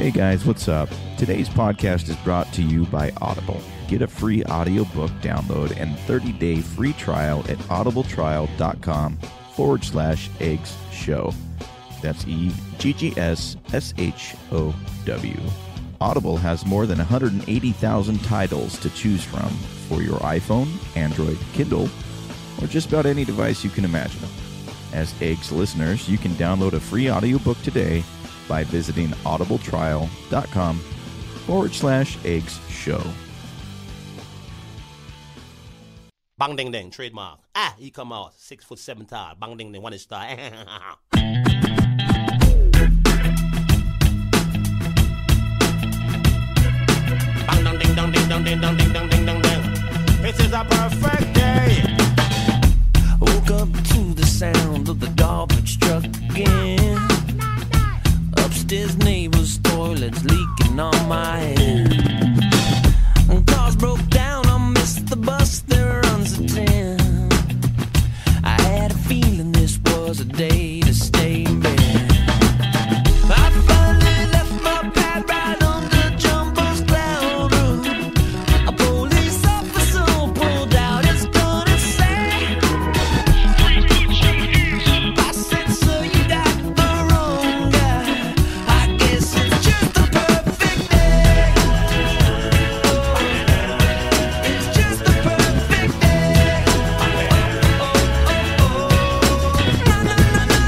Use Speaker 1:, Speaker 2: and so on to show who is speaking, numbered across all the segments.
Speaker 1: Hey guys, what's up? Today's podcast is brought to you by Audible. Get a free audiobook download and 30-day free trial at audibletrial.com/eggs show. That's EGGSSHOW. Audible has more than 180,000 titles to choose from for your iPhone, Android, Kindle, or just about any device you can imagine. As Eggs listeners, you can download a free audiobook today by visiting audibletrial.com/eggs show.
Speaker 2: Bang ding ding, trademark. He come out 6'7" tall. Bang ding ding, 1 inch tall. Bang dong ding dong ding dong ding dong ding dong ding dong ding. It is a perfect day.
Speaker 3: Woke up to the sound of the garbage truck again. Upstairs neighbor's toilet's leaking on my head. Cars broke down, I missed the bus, there runs at 10. I had a feeling this was a day to stay in bed. I finally left my pad right on the jumper's cloud roof. A police officer pulled out his gun and said, I said, sir, you got the wrong guy. I guess it's just a perfect day. It's just a perfect day. Na, na, na, na,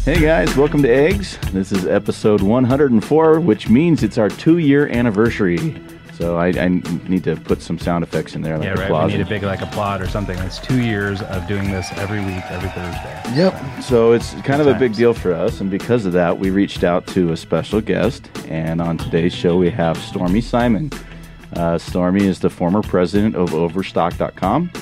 Speaker 1: Hey guys, welcome to Eggs. This is episode 104, which means it's our 2-year anniversary. So I need to put some sound effects in there, like
Speaker 4: Yeah, right.
Speaker 1: applause.
Speaker 4: We need a big applaud or something. It's 2 years of doing this every week, every Thursday.
Speaker 1: Yep. So it's kind of a big
Speaker 4: times.
Speaker 1: deal for us, and because of that, we reached out to a special guest. And on today's show, we have Stormy Simon. Stormy is the former president of Overstock.com,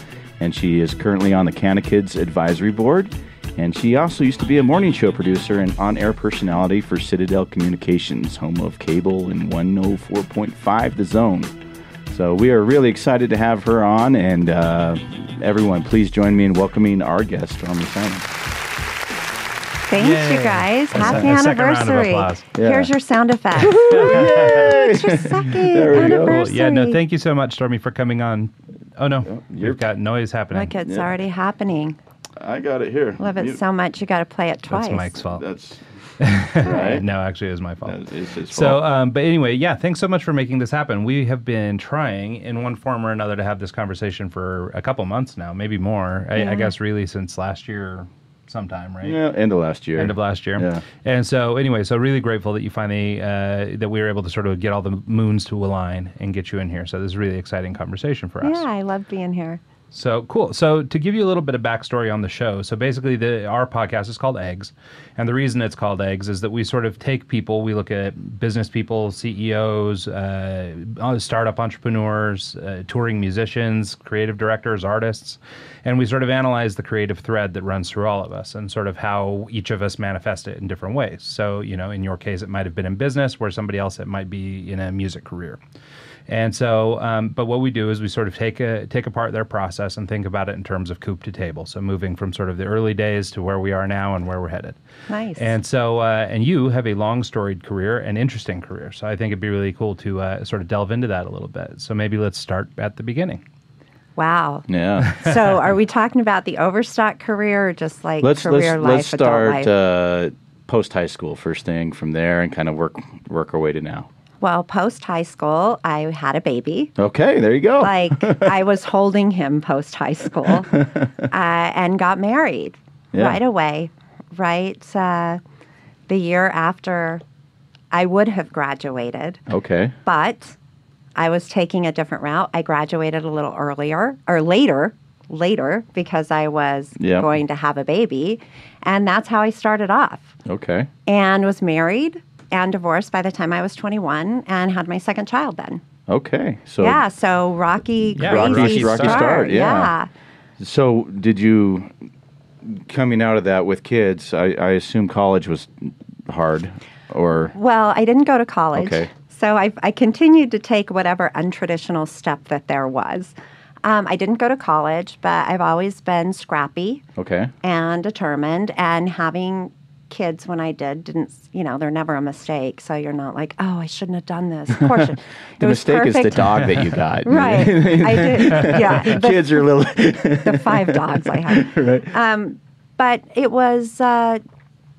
Speaker 1: and she is currently on the Cannabis advisory board. And she also used to be a morning show producer and on-air personality for Citadel Communications, home of cable and 104.5 The Zone. So we are really excited to have her on, and everyone, please join me in welcoming our guest, Stormy Simon.
Speaker 5: Thanks,
Speaker 4: Yay.
Speaker 5: you guys.
Speaker 4: A
Speaker 5: Happy
Speaker 4: second round of
Speaker 5: anniversary.
Speaker 4: applause.
Speaker 1: Yeah.
Speaker 5: Here's your sound effect.
Speaker 1: Yay!
Speaker 5: It's your second
Speaker 1: There we go.
Speaker 5: anniversary.
Speaker 4: Yeah, no, thank you so much, Stormy, for coming on. Oh, no.
Speaker 1: you're-
Speaker 4: We've got noise happening.
Speaker 5: Look, it's
Speaker 1: Yeah.
Speaker 5: already happening.
Speaker 1: I got it here.
Speaker 5: Love it so much, you got to play it twice.
Speaker 4: That's Mike's fault.
Speaker 1: That's right.
Speaker 4: No, actually, it was my fault.
Speaker 1: That is his
Speaker 4: So,
Speaker 1: fault.
Speaker 4: but anyway, yeah, thanks so much for making this happen. We have been trying in one form or another to have this conversation for a couple months now, maybe more. I guess really since last year sometime, right?
Speaker 1: Yeah, end of last year.
Speaker 4: End of last year.
Speaker 1: Yeah.
Speaker 4: And so anyway, so really grateful that you finally, that we were able to sort of get all the moons to align and get you in here. So this is a really exciting conversation for us.
Speaker 5: Yeah, I love being here.
Speaker 4: So cool. So to give you a little bit of backstory on the show, so basically our podcast is called Eggs, and the reason it's called Eggs is that we sort of take people, we look at business people, CEOs, startup entrepreneurs, touring musicians, creative directors, artists, and we sort of analyze the creative thread that runs through all of us and sort of how each of us manifest it in different ways. So, you know, in your case, it might have been in business, where somebody else, it might be in a music career. And so, but what we do is we sort of take apart their process and think about it in terms of coop to table. So moving from sort of the early days to where we are now and where we're headed.
Speaker 5: Nice.
Speaker 4: And so, and you have a long storied career, an interesting career. So I think it'd be really cool to sort of delve into that a little bit. So maybe let's start at the beginning.
Speaker 5: Wow.
Speaker 1: Yeah.
Speaker 5: So are we talking about the Overstock career or just like career life,
Speaker 1: let's start
Speaker 5: adult life?
Speaker 1: post high school first thing from there and kind of work our way to now.
Speaker 5: Well, post high school, I had a baby.
Speaker 1: Okay, there you go.
Speaker 5: Like I was holding him post high school and got married right away. Right, the year after I would have graduated.
Speaker 1: Okay.
Speaker 5: But I was taking a different route. I graduated a little earlier or later because I was going to have a baby, and that's how I started off.
Speaker 1: Okay.
Speaker 5: And was married and divorced by the time I was 21 and had my second child then.
Speaker 1: Okay. So
Speaker 5: yeah, so rocky,
Speaker 4: Yeah,
Speaker 5: crazy
Speaker 1: rocky start, yeah.
Speaker 5: yeah.
Speaker 1: So did you, coming out of that with kids, I assume college was hard or?
Speaker 5: Well, I didn't go to college.
Speaker 1: Okay.
Speaker 5: So I continued to take whatever untraditional step that there was. I didn't go to college, but I've always been scrappy and determined. And having kids when I didn't, they're never a mistake. So you're not like, oh, I shouldn't have done this. Of course.
Speaker 1: The mistake is the dog that you got.
Speaker 5: Right. I did. Yeah.
Speaker 1: Kids are little.
Speaker 5: The 5 dogs I had.
Speaker 1: Right.
Speaker 5: But it was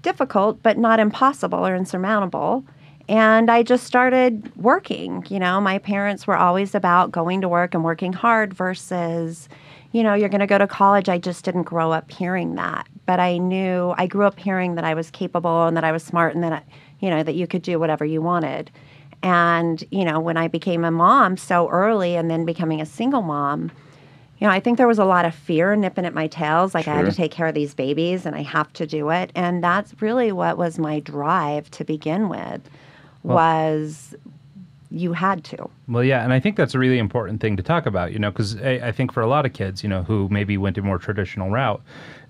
Speaker 5: difficult, but not impossible or insurmountable. And I just started working. My parents were always about going to work and working hard versus, you're going to go to college. I just didn't grow up hearing that. But I grew up hearing that I was capable and that I was smart and that, that you could do whatever you wanted. And, when I became a mom so early and then becoming a single mom, I think there was a lot of fear nipping at my tails. Like I had to take care of these babies and I have to do it. And that's really what was my drive to begin with. Was you had to.
Speaker 4: Well, yeah, and I think that's a really important thing to talk about, because I think for a lot of kids, who maybe went a more traditional route,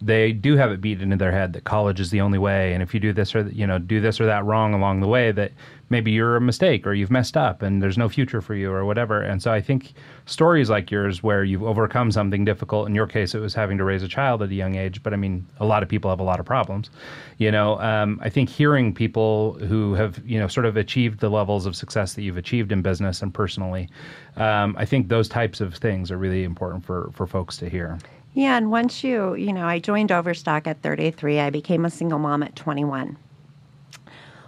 Speaker 4: they do have it beat into their head that college is the only way, and if you do this or that wrong along the way, that maybe you're a mistake or you've messed up and there's no future for you or whatever. And so I think stories like yours where you've overcome something difficult, in your case it was having to raise a child at a young age, but I mean, a lot of people have a lot of problems. I think hearing people who have, sort of achieved the levels of success that you've achieved in business and personally, I think those types of things are really important for folks to hear.
Speaker 5: Yeah, and once I joined Overstock at 33, I became a single mom at 21.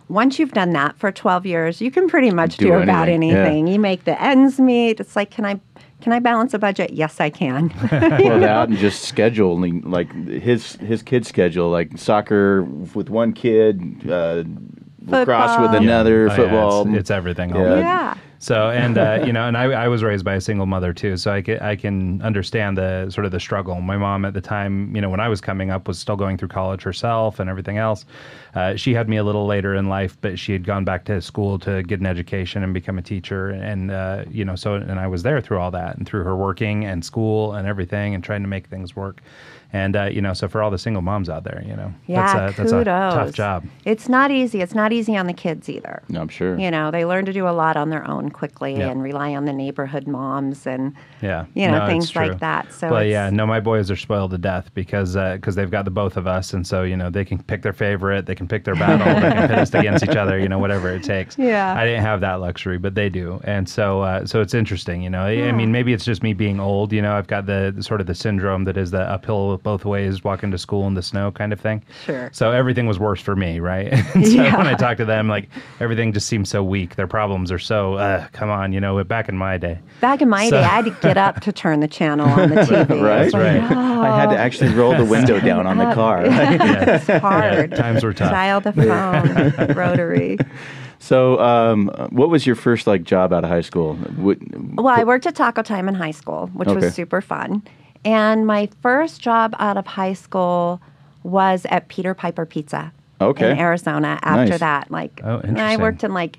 Speaker 5: Once you've done that for 12 years, you can pretty much do about anything. Yeah. You make the ends meet. It's like, can I balance a budget? Yes, I can.
Speaker 1: Well, that and just scheduling, like his kid schedule, like soccer with one kid, lacrosse with another, football.
Speaker 4: Yeah, it's everything.
Speaker 5: Yeah.
Speaker 4: So, and, and I was raised by a single mother too, so I can understand the sort of the struggle. My mom at the time, when I was coming up, was still going through college herself and everything else. She had me a little later in life, but she had gone back to school to get an education and become a teacher. And, and I was there through all that and through her working and school and everything and trying to make things work. And, so for all the single moms out there,
Speaker 5: that's
Speaker 4: a tough job.
Speaker 5: It's not easy. It's not easy on the kids either.
Speaker 1: No, I'm sure.
Speaker 5: They learn to do a lot on their own quickly and rely on the neighborhood moms and, things like that. So
Speaker 4: my boys are spoiled to death because they've got the both of us. And so, they can pick their favorite, they can pick their battle, they can pit us against each other, whatever it takes.
Speaker 5: Yeah.
Speaker 4: I didn't have that luxury, but they do. And so it's interesting, I mean, maybe it's just me being old, I've got the sort of the syndrome that is the uphill both ways, walking to school in the snow kind of thing.
Speaker 5: Sure.
Speaker 4: So everything was worse for me, right? And so when I talk to them, like everything just seems so weak. Their problems are so, come on, back in my day.
Speaker 5: Back in my day, I had to get up to turn the channel on the TV.
Speaker 1: Right.
Speaker 5: Oh.
Speaker 1: I had to actually roll the window down on the car. Right?
Speaker 5: It's hard.
Speaker 4: Yeah, times were tough.
Speaker 5: Dial the phone, rotary.
Speaker 1: So, what was your first job out of high school?
Speaker 5: Well, I worked at Taco Time in high school, which was super fun. And my first job out of high school was at Peter Piper Pizza in Arizona. After that, I worked in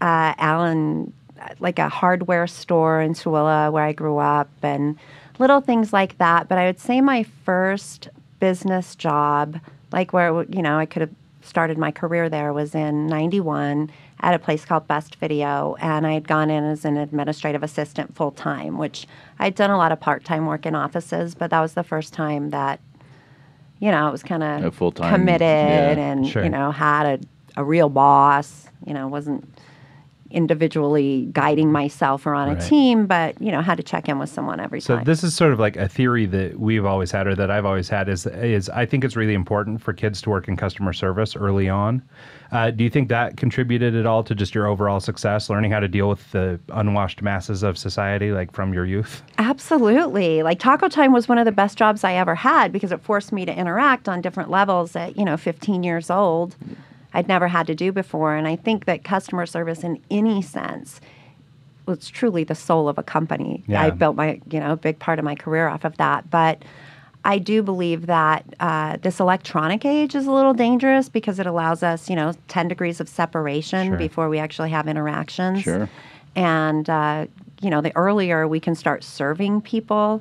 Speaker 5: Allen, a hardware store in Tooele where I grew up, and little things like that. But I would say my first business job, where I could have started my career there, was in '91 at a place called Best Video, and I had gone in as an administrative assistant full-time, which I'd done a lot of part-time work in offices, but that was the first time that, it was kind of committed and, had a real boss, wasn't individually guiding myself or on a team, but, had to check in with someone every time.
Speaker 4: So this is sort of like a theory that we've always had, or that I've always had, is I think it's really important for kids to work in customer service early on. Do you think that contributed at all to just your overall success, learning how to deal with the unwashed masses of society, from your youth?
Speaker 5: Absolutely. Taco Time was one of the best jobs I ever had because it forced me to interact on different levels at, 15 years old. I'd never had to do before. And I think that customer service in any sense, it's truly the soul of a company. Yeah. I built my, big part of my career off of that. But I do believe that this electronic age is a little dangerous because it allows us, 10 degrees of separation before we actually have interactions.
Speaker 1: Sure.
Speaker 5: And, the earlier we can start serving people,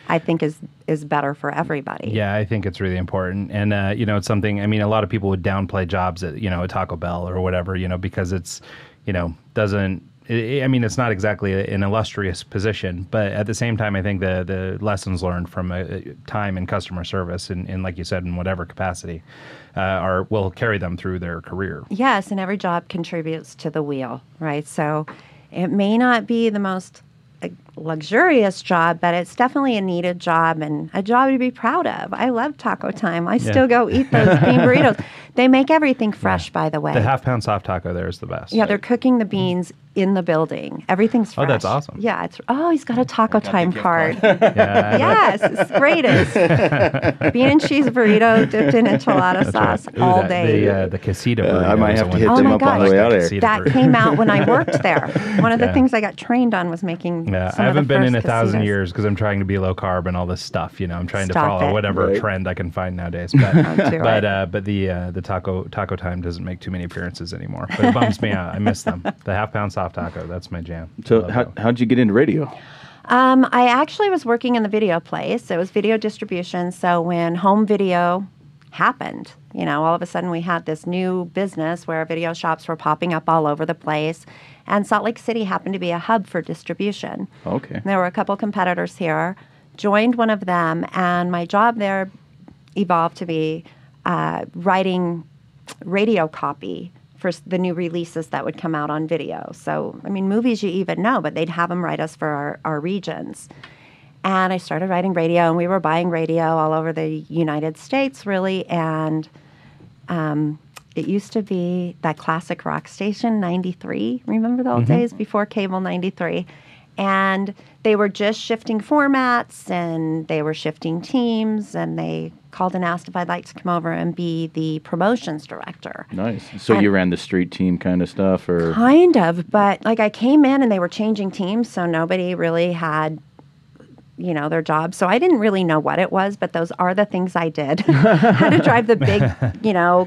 Speaker 5: I think is better for everybody.
Speaker 4: Yeah, I think it's really important. And, it's something, a lot of people would downplay jobs at, a Taco Bell or whatever, because it's, doesn't I mean, it's not exactly an illustrious position, but at the same time, I think the lessons learned from time in customer service, and like you said, in whatever capacity, will carry them through their career.
Speaker 5: Yes, and every job contributes to the wheel, right? So it may not be the most luxurious job, but it's definitely a needed job and a job to be proud of. I love Taco Time. I still go eat those bean burritos. They make everything fresh, by the way.
Speaker 4: The half-pound soft taco there is the best.
Speaker 5: Yeah, they're cooking the beans in the building. Everything's fresh.
Speaker 4: Oh, that's awesome.
Speaker 5: Yeah, he's got a Taco Time card.
Speaker 4: Yeah,
Speaker 5: yes, it's greatest. Bean and cheese burrito dipped in enchilada sauce all day.
Speaker 4: The quesita burrito.
Speaker 1: I might have to hit
Speaker 5: Oh
Speaker 1: them
Speaker 5: my
Speaker 1: up on the
Speaker 5: gosh.
Speaker 1: way out of here.
Speaker 5: That came out when I worked there. One of the things I got trained on was making.
Speaker 4: Yeah,
Speaker 5: some
Speaker 4: I haven't
Speaker 5: of the
Speaker 4: been in
Speaker 5: first
Speaker 4: 1,000
Speaker 5: casitas.
Speaker 4: years because I'm trying to be low carb and all this stuff. I'm trying
Speaker 5: Stop
Speaker 4: to follow
Speaker 5: it.
Speaker 4: whatever
Speaker 1: Right.
Speaker 4: trend I can find nowadays. But
Speaker 5: Don't do it.
Speaker 4: but the Taco Time doesn't make too many appearances anymore. But it bums me out. I miss them. The half-pound soft taco. That's my jam.
Speaker 1: So
Speaker 4: I love that one.
Speaker 1: how'd you get into radio?
Speaker 5: I actually was working in the video place. It was video distribution. So when home video happened, all of a sudden we had this new business where video shops were popping up all over the place. And Salt Lake City happened to be a hub for distribution.
Speaker 1: Okay.
Speaker 5: There were a couple competitors here, joined one of them, and my job there evolved to be writing radio copy for the new releases that would come out on video. So, I mean, movies you even know, but they'd have them write us for our regions. And I started writing radio, and we were buying radio all over the United States, really. And it used to be that classic rock station, 93. Remember the old days before cable, 93? And they were just shifting formats, and they were shifting teams, and they called and asked if I'd like to come over and be the promotions director.
Speaker 1: Nice. So
Speaker 5: And-
Speaker 1: you ran the street team kind of stuff, or?
Speaker 5: Kind of, but I came in and they were changing teams, so nobody really had, their job. So I didn't really know what it was, but those are the things I did. Had to drive the big,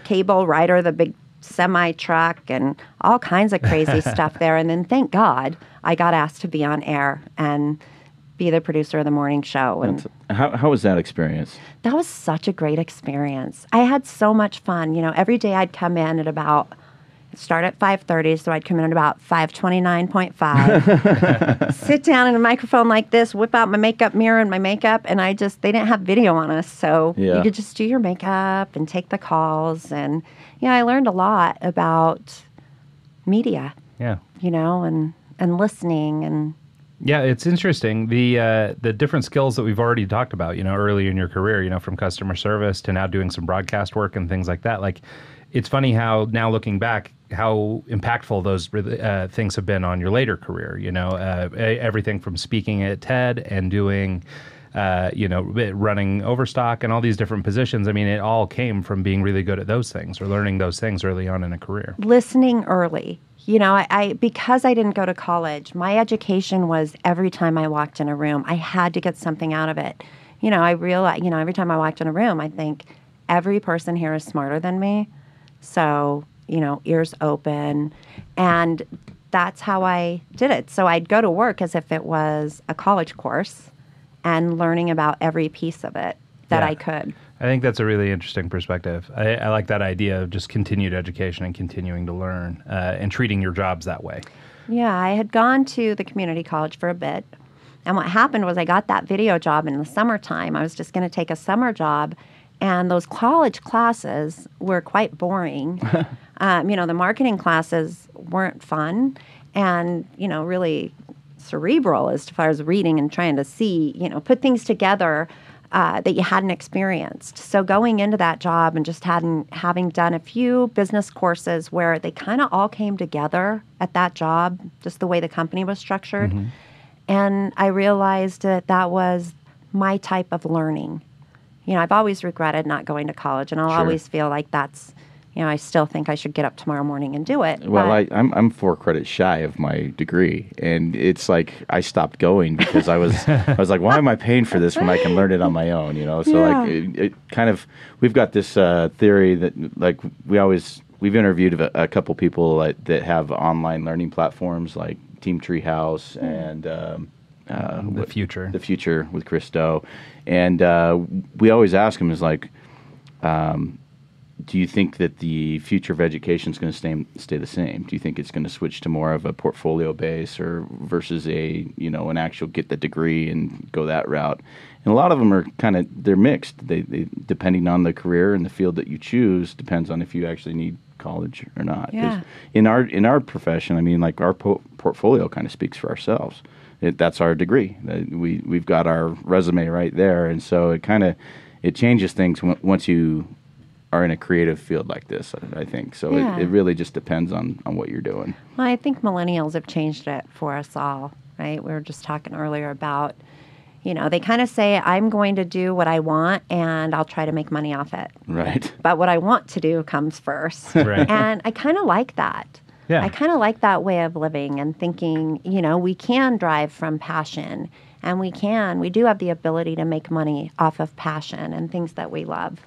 Speaker 5: cable rider, the big semi truck, and all kinds of crazy stuff there. And then thank God I got asked to be on air and be the producer of the morning show. And
Speaker 1: How was that experience?
Speaker 5: that was such a great experience. I had so much fun. Every day I'd come in at start at 5:30, so I'd come in at about 5:29.5, sit down in a microphone like this, whip out my makeup mirror and my makeup, and they didn't have video on us, so you could just do your makeup and take the calls. And, I learned a lot about media,
Speaker 4: Yeah.
Speaker 5: and listening and
Speaker 4: Yeah, it's interesting. The different skills that we've already talked about, early in your career, from customer service to now doing some broadcast work and things like that. Like, it's funny how now looking back, how impactful those things have been on your later career. Everything from speaking at TED and doing, running Overstock and all these different positions. I mean, it all came from being really good at those things or learning those things early on in a career.
Speaker 5: listening early. Because I didn't go to college, my education was every time I walked in a room, I had to get something out of it. I realized, every time I walked in a room, I think every person here is smarter than me. So, ears open. And that's how I did it. So I'd go to work as if it was a college course and learning about every piece of it that I could.
Speaker 4: I think that's a really interesting perspective. I like that idea of just continued education and continuing to learn and treating your jobs that way.
Speaker 5: Yeah, I had gone to the community college for a bit. And what happened was I got that video job in the summertime. I was just going to take a summer job. And those college classes were quite boring. The marketing classes weren't fun and, really cerebral as far as reading and trying to see, put things together that you hadn't experienced. So going into that job and just having done a few business courses where they kind of all came together at that job, just the way the company was structured. Mm-hmm. And I realized that was my type of learning. I've always regretted not going to college, and I'll always feel like that's, I still think I should get up tomorrow morning and do it.
Speaker 1: Well, I'm 4 credits shy of my degree, and it's like I stopped going because I was like, why am I paying for this when I can learn it on my own? So it kind of, we've got this theory that like we've interviewed a couple people that have online learning platforms like Team Treehouse and
Speaker 4: The Future
Speaker 1: with Chris Stowe, and we always ask them is like, do you think that the future of education is going to stay the same? Do you think it's going to switch to more of a portfolio base or versus an actual get the degree and go that route? And a lot of them are they're mixed. They depending on the career and the field that you choose depends on if you actually need college or not.
Speaker 5: Yeah.
Speaker 1: In our profession, I mean, like our portfolio kind of speaks for ourselves. That's our degree. We've got our resume right there, and so it changes things once you are in a creative field like this, I think. So
Speaker 5: Yeah.
Speaker 1: it really just depends on what you're doing.
Speaker 5: Well, I think millennials have changed it for us all, right? We were just talking earlier about, they kind of say, I'm going to do what I want and I'll try to make money off it.
Speaker 1: Right.
Speaker 5: But what I want to do comes first.
Speaker 4: Right.
Speaker 5: And I kind of like that.
Speaker 4: Yeah.
Speaker 5: I kind of like that way of living and thinking, we can drive from passion and we do have the ability to make money off of passion and things that we love.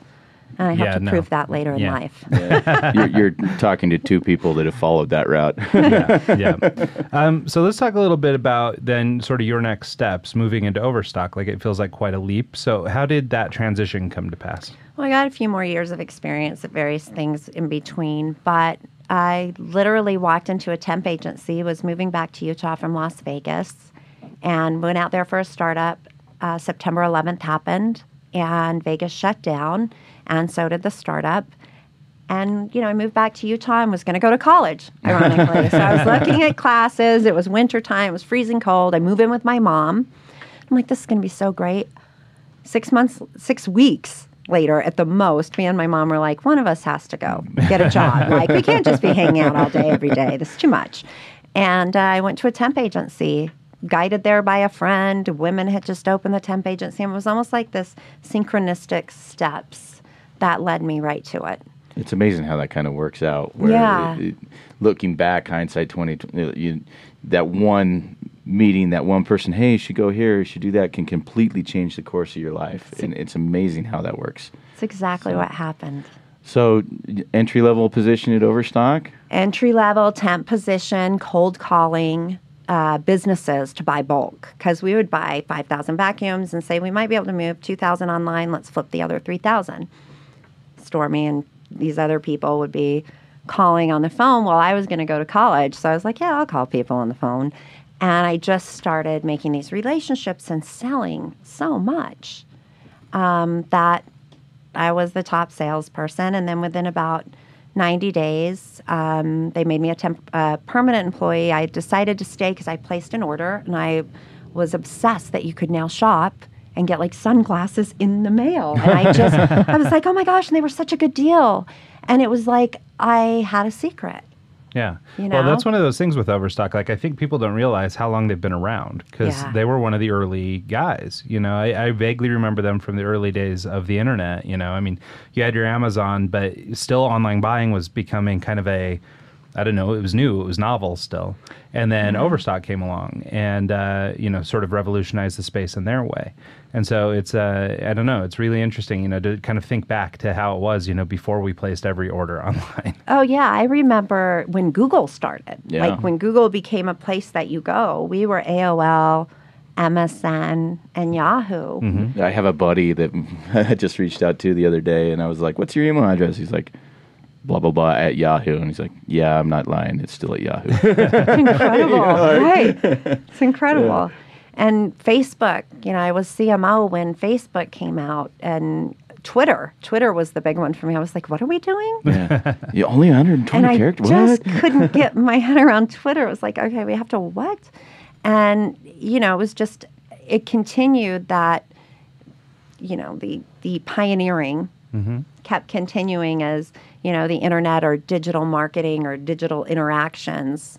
Speaker 5: And I have to prove that later in life.
Speaker 1: Yeah. You're talking to two people that have followed that route.
Speaker 4: Yeah. So let's talk a little bit about then sort of your next steps moving into Overstock. Like it feels like quite a leap. So how did that transition come to pass?
Speaker 5: Well, I got a few more years of experience at various things in between, but I literally walked into a temp agency, was moving back to Utah from Las Vegas, and went out there for a startup. September 11th happened, and Vegas shut down, and so did the startup. And, I moved back to Utah and was going to go to college, ironically. So I was looking at classes. It was wintertime. It was freezing cold. I move in with my mom. I'm like, this is going to be so great. 6 weeks later, at the most, me and my mom were like, one of us has to go get a job. Like, we can't just be hanging out all day, every day. This is too much. And I went to a temp agency, guided there by a friend. Women had just opened the temp agency, and it was almost like this synchronistic steps that led me right to it.
Speaker 1: It's amazing how that kind of works out. Where
Speaker 5: Yeah.
Speaker 1: Looking back, hindsight 2020, that one meeting, that one person, hey, you should go here, you should do that, can completely change the course of your life. And it's amazing how that works.
Speaker 5: It's exactly what happened.
Speaker 1: So entry-level position at Overstock?
Speaker 5: Entry-level temp position, cold calling businesses to buy bulk. Because we would buy 5,000 vacuums and say, we might be able to move 2,000 online, let's flip the other 3,000. Stormy and these other people would be calling on the phone while I was going to go to college. So I was like, yeah, I'll call people on the phone. And I just started making these relationships and selling so much that I was the top salesperson. And then within about 90 days, they made me a permanent employee. I decided to stay because I placed an order, and I was obsessed that you could now shop and get like sunglasses in the mail. And I was like, oh my gosh, and they were such a good deal. And it was like I had a secret.
Speaker 4: Yeah.
Speaker 5: You
Speaker 4: Well,
Speaker 5: know?
Speaker 4: that's one of those things with Overstock. Like, I think people don't realize how long they've been around because
Speaker 5: Yeah.
Speaker 4: they were one of the early guys. I vaguely remember them from the early days of the internet. I mean, you had your Amazon, but still online buying was becoming kind of I don't know, it was new, it was novel still. And then Overstock came along and, sort of revolutionized the space in their way. And so it's, I don't know, it's really interesting, to kind of think back to how it was, before we placed every order online.
Speaker 5: Oh, yeah. I remember when Google started.
Speaker 1: Yeah.
Speaker 5: Like when Google became a place that you go, we were AOL, MSN, and Yahoo.
Speaker 1: Mm-hmm. I have a buddy that I just reached out to the other day, and I was like, what's your email address? He's like, blah, blah, blah, at Yahoo. And he's like, yeah, I'm not lying. It's still at Yahoo.
Speaker 5: It's incredible, right? It's incredible. Yeah. And Facebook, I was CMO when Facebook came out, and Twitter was the big one for me. I was like, what are we doing?
Speaker 1: Yeah. You only 120 characters?
Speaker 5: And I just couldn't get my head around Twitter. It was like, okay, we have to what? And, it was just, it continued that, the pioneering kept continuing as, the internet or digital marketing or digital interactions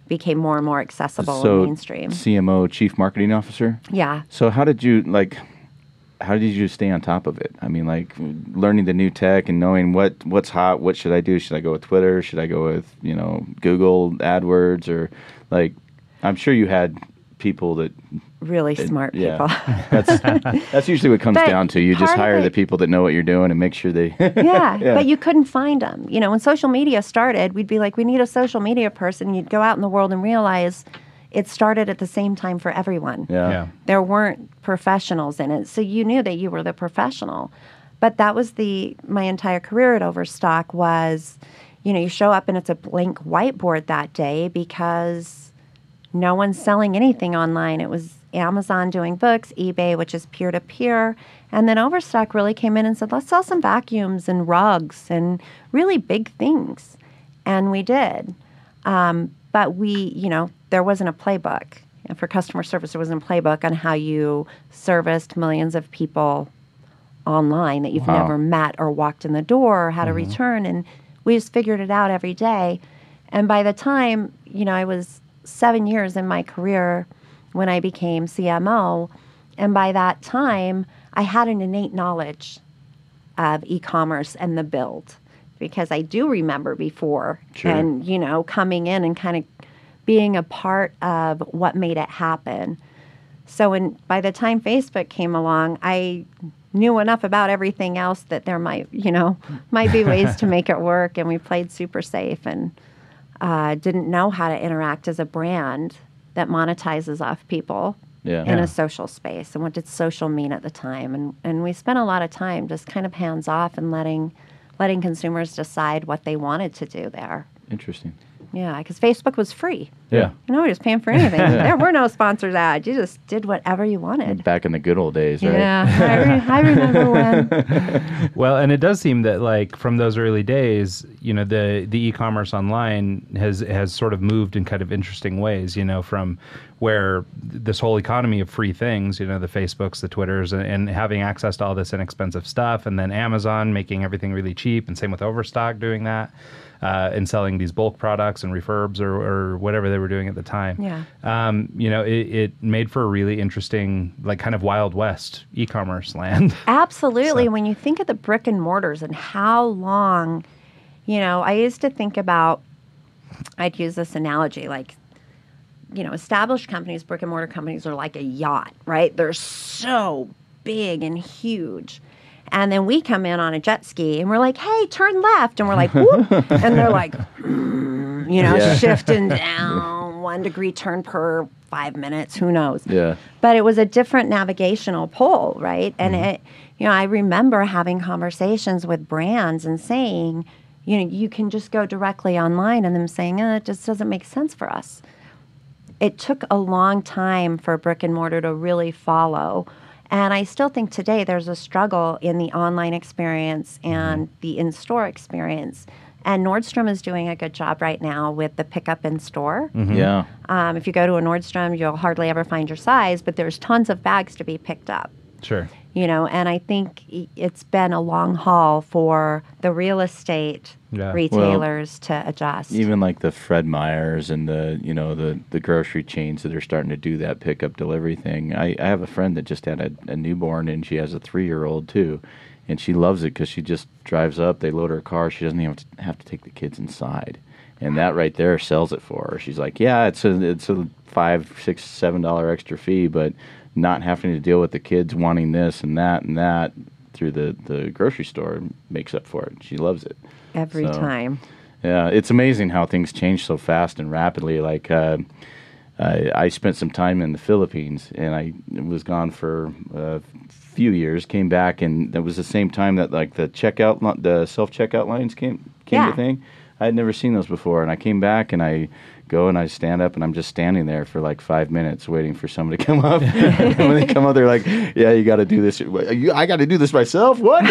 Speaker 5: became more and more accessible and mainstream.
Speaker 1: CMO, Chief Marketing Officer?
Speaker 5: Yeah.
Speaker 1: So how did you stay on top of it? I mean, like learning the new tech and knowing what's hot, what should I do? Should I go with Twitter? Should I go with, Google AdWords? Or like, I'm sure you had people that...
Speaker 5: Really smart people.
Speaker 1: That's usually what comes down to. You just hire the people that know what you're doing and make sure they...
Speaker 5: yeah, but you couldn't find them. When social media started, we'd be like, we need a social media person. You'd go out in the world and realize it started at the same time for everyone.
Speaker 1: Yeah.
Speaker 5: There weren't professionals in it, so you knew that you were the professional. But that was my entire career at Overstock was, you show up and it's a blank whiteboard that day because no one's selling anything online. It was Amazon doing books, eBay, which is peer-to-peer. And then Overstock really came in and said, let's sell some vacuums and rugs and really big things. And we did. But there wasn't a playbook. And for customer service, there wasn't a playbook on how you serviced millions of people online that you've never met or walked in the door or had a return. And we just figured it out every day. And by the time, I was 7 years in my career when I became CMO. And by that time, I had an innate knowledge of e-commerce and the build because I do remember before and, coming in and kind of being a part of what made it happen. So by the time Facebook came along, I knew enough about everything else that there might be ways to make it work. And we played super safe and didn't know how to interact as a brand that monetizes off people in a social space. And what did social mean at the time? And we spent a lot of time just kind of hands off and letting consumers decide what they wanted to do there.
Speaker 1: Interesting.
Speaker 5: Yeah, because Facebook was free.
Speaker 1: Yeah.
Speaker 5: Nobody was paying for anything. There were no sponsored ads. You just did whatever you wanted.
Speaker 1: Back in the good old days, right?
Speaker 5: Yeah, I remember when.
Speaker 4: Well, and it does seem that like from those early days, the e-commerce online has sort of moved in kind of interesting ways, from where this whole economy of free things, the Facebooks, the Twitters, and having access to all this inexpensive stuff, and then Amazon making everything really cheap, and same with Overstock doing that. And selling these bulk products and refurbs or whatever they were doing at the time.
Speaker 5: Yeah.
Speaker 4: It made for a really interesting, like kind of Wild West e-commerce land.
Speaker 5: Absolutely. When you think of the brick and mortars and how long, I used to think about, I'd use this analogy, like, established companies, brick and mortar companies are like a yacht, right? They're so big and huge. And then we come in on a jet ski and we're like, hey, turn left. And we're like, whoop. And they're like, shifting down 1 degree turn per 5 minutes. Who knows?
Speaker 1: Yeah.
Speaker 5: But it was a different navigational pull, right? And I remember having conversations with brands and saying, you can just go directly online, and them saying, it just doesn't make sense for us. It took a long time for brick and mortar to really follow. And I still think today there's a struggle in the online experience and the in-store experience. And Nordstrom is doing a good job right now with the pickup in store.
Speaker 1: Mm-hmm. Yeah.
Speaker 5: If you go to a Nordstrom, you'll hardly ever find your size, but there's tons of bags to be picked up.
Speaker 4: Sure.
Speaker 5: And I think it's been a long haul for the real estate retailers to adjust.
Speaker 1: Even like the Fred Meyers and the grocery chains that are starting to do that pickup delivery thing. I have a friend that just had a newborn, and she has a 3-year-old too, and she loves it because she just drives up, they load her car, she doesn't even have to take the kids inside. And that right there sells it for her. She's like, yeah, it's a $5, $6, $7 extra fee, but not having to deal with the kids wanting this and that through the grocery store makes up for it. She loves it.
Speaker 5: Every time.
Speaker 1: Yeah, it's amazing how things change so fast and rapidly. Like I spent some time in the Philippines, and I was gone for a few years, came back, and it was the same time that like the self-checkout lines came to thing. I had never seen those before, and I came back, and I go and I stand up, and I'm just standing there for like 5 minutes waiting for someone to come up. And when they come up, they're like, yeah, you got to do this. I got to do this myself? What?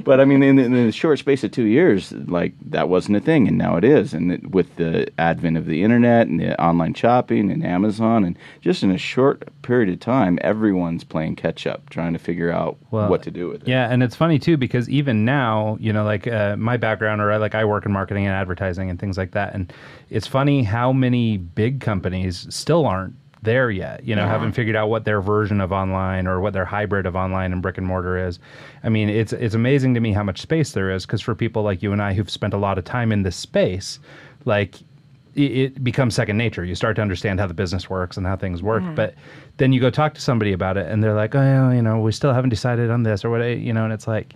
Speaker 1: But I mean, in the short space of 2 years, like that wasn't a thing, and now it is. And with the advent of the internet and the online shopping and Amazon, and just in a short period of time, everyone's playing catch up, trying to figure out what to do with it.
Speaker 4: Yeah, and it's funny too, because even now, like my background, or I work in marketing and advertising and things like that, and it's funny how many big companies still aren't there yet, haven't figured out what their version of online or what their hybrid of online and brick and mortar is. I mean, it's amazing to me how much space there is, because for people like you and I who've spent a lot of time in this space, like it becomes second nature. You start to understand how the business works and how things work, but then you go talk to somebody about it and they're like, oh, we still haven't decided on this or what, and it's like,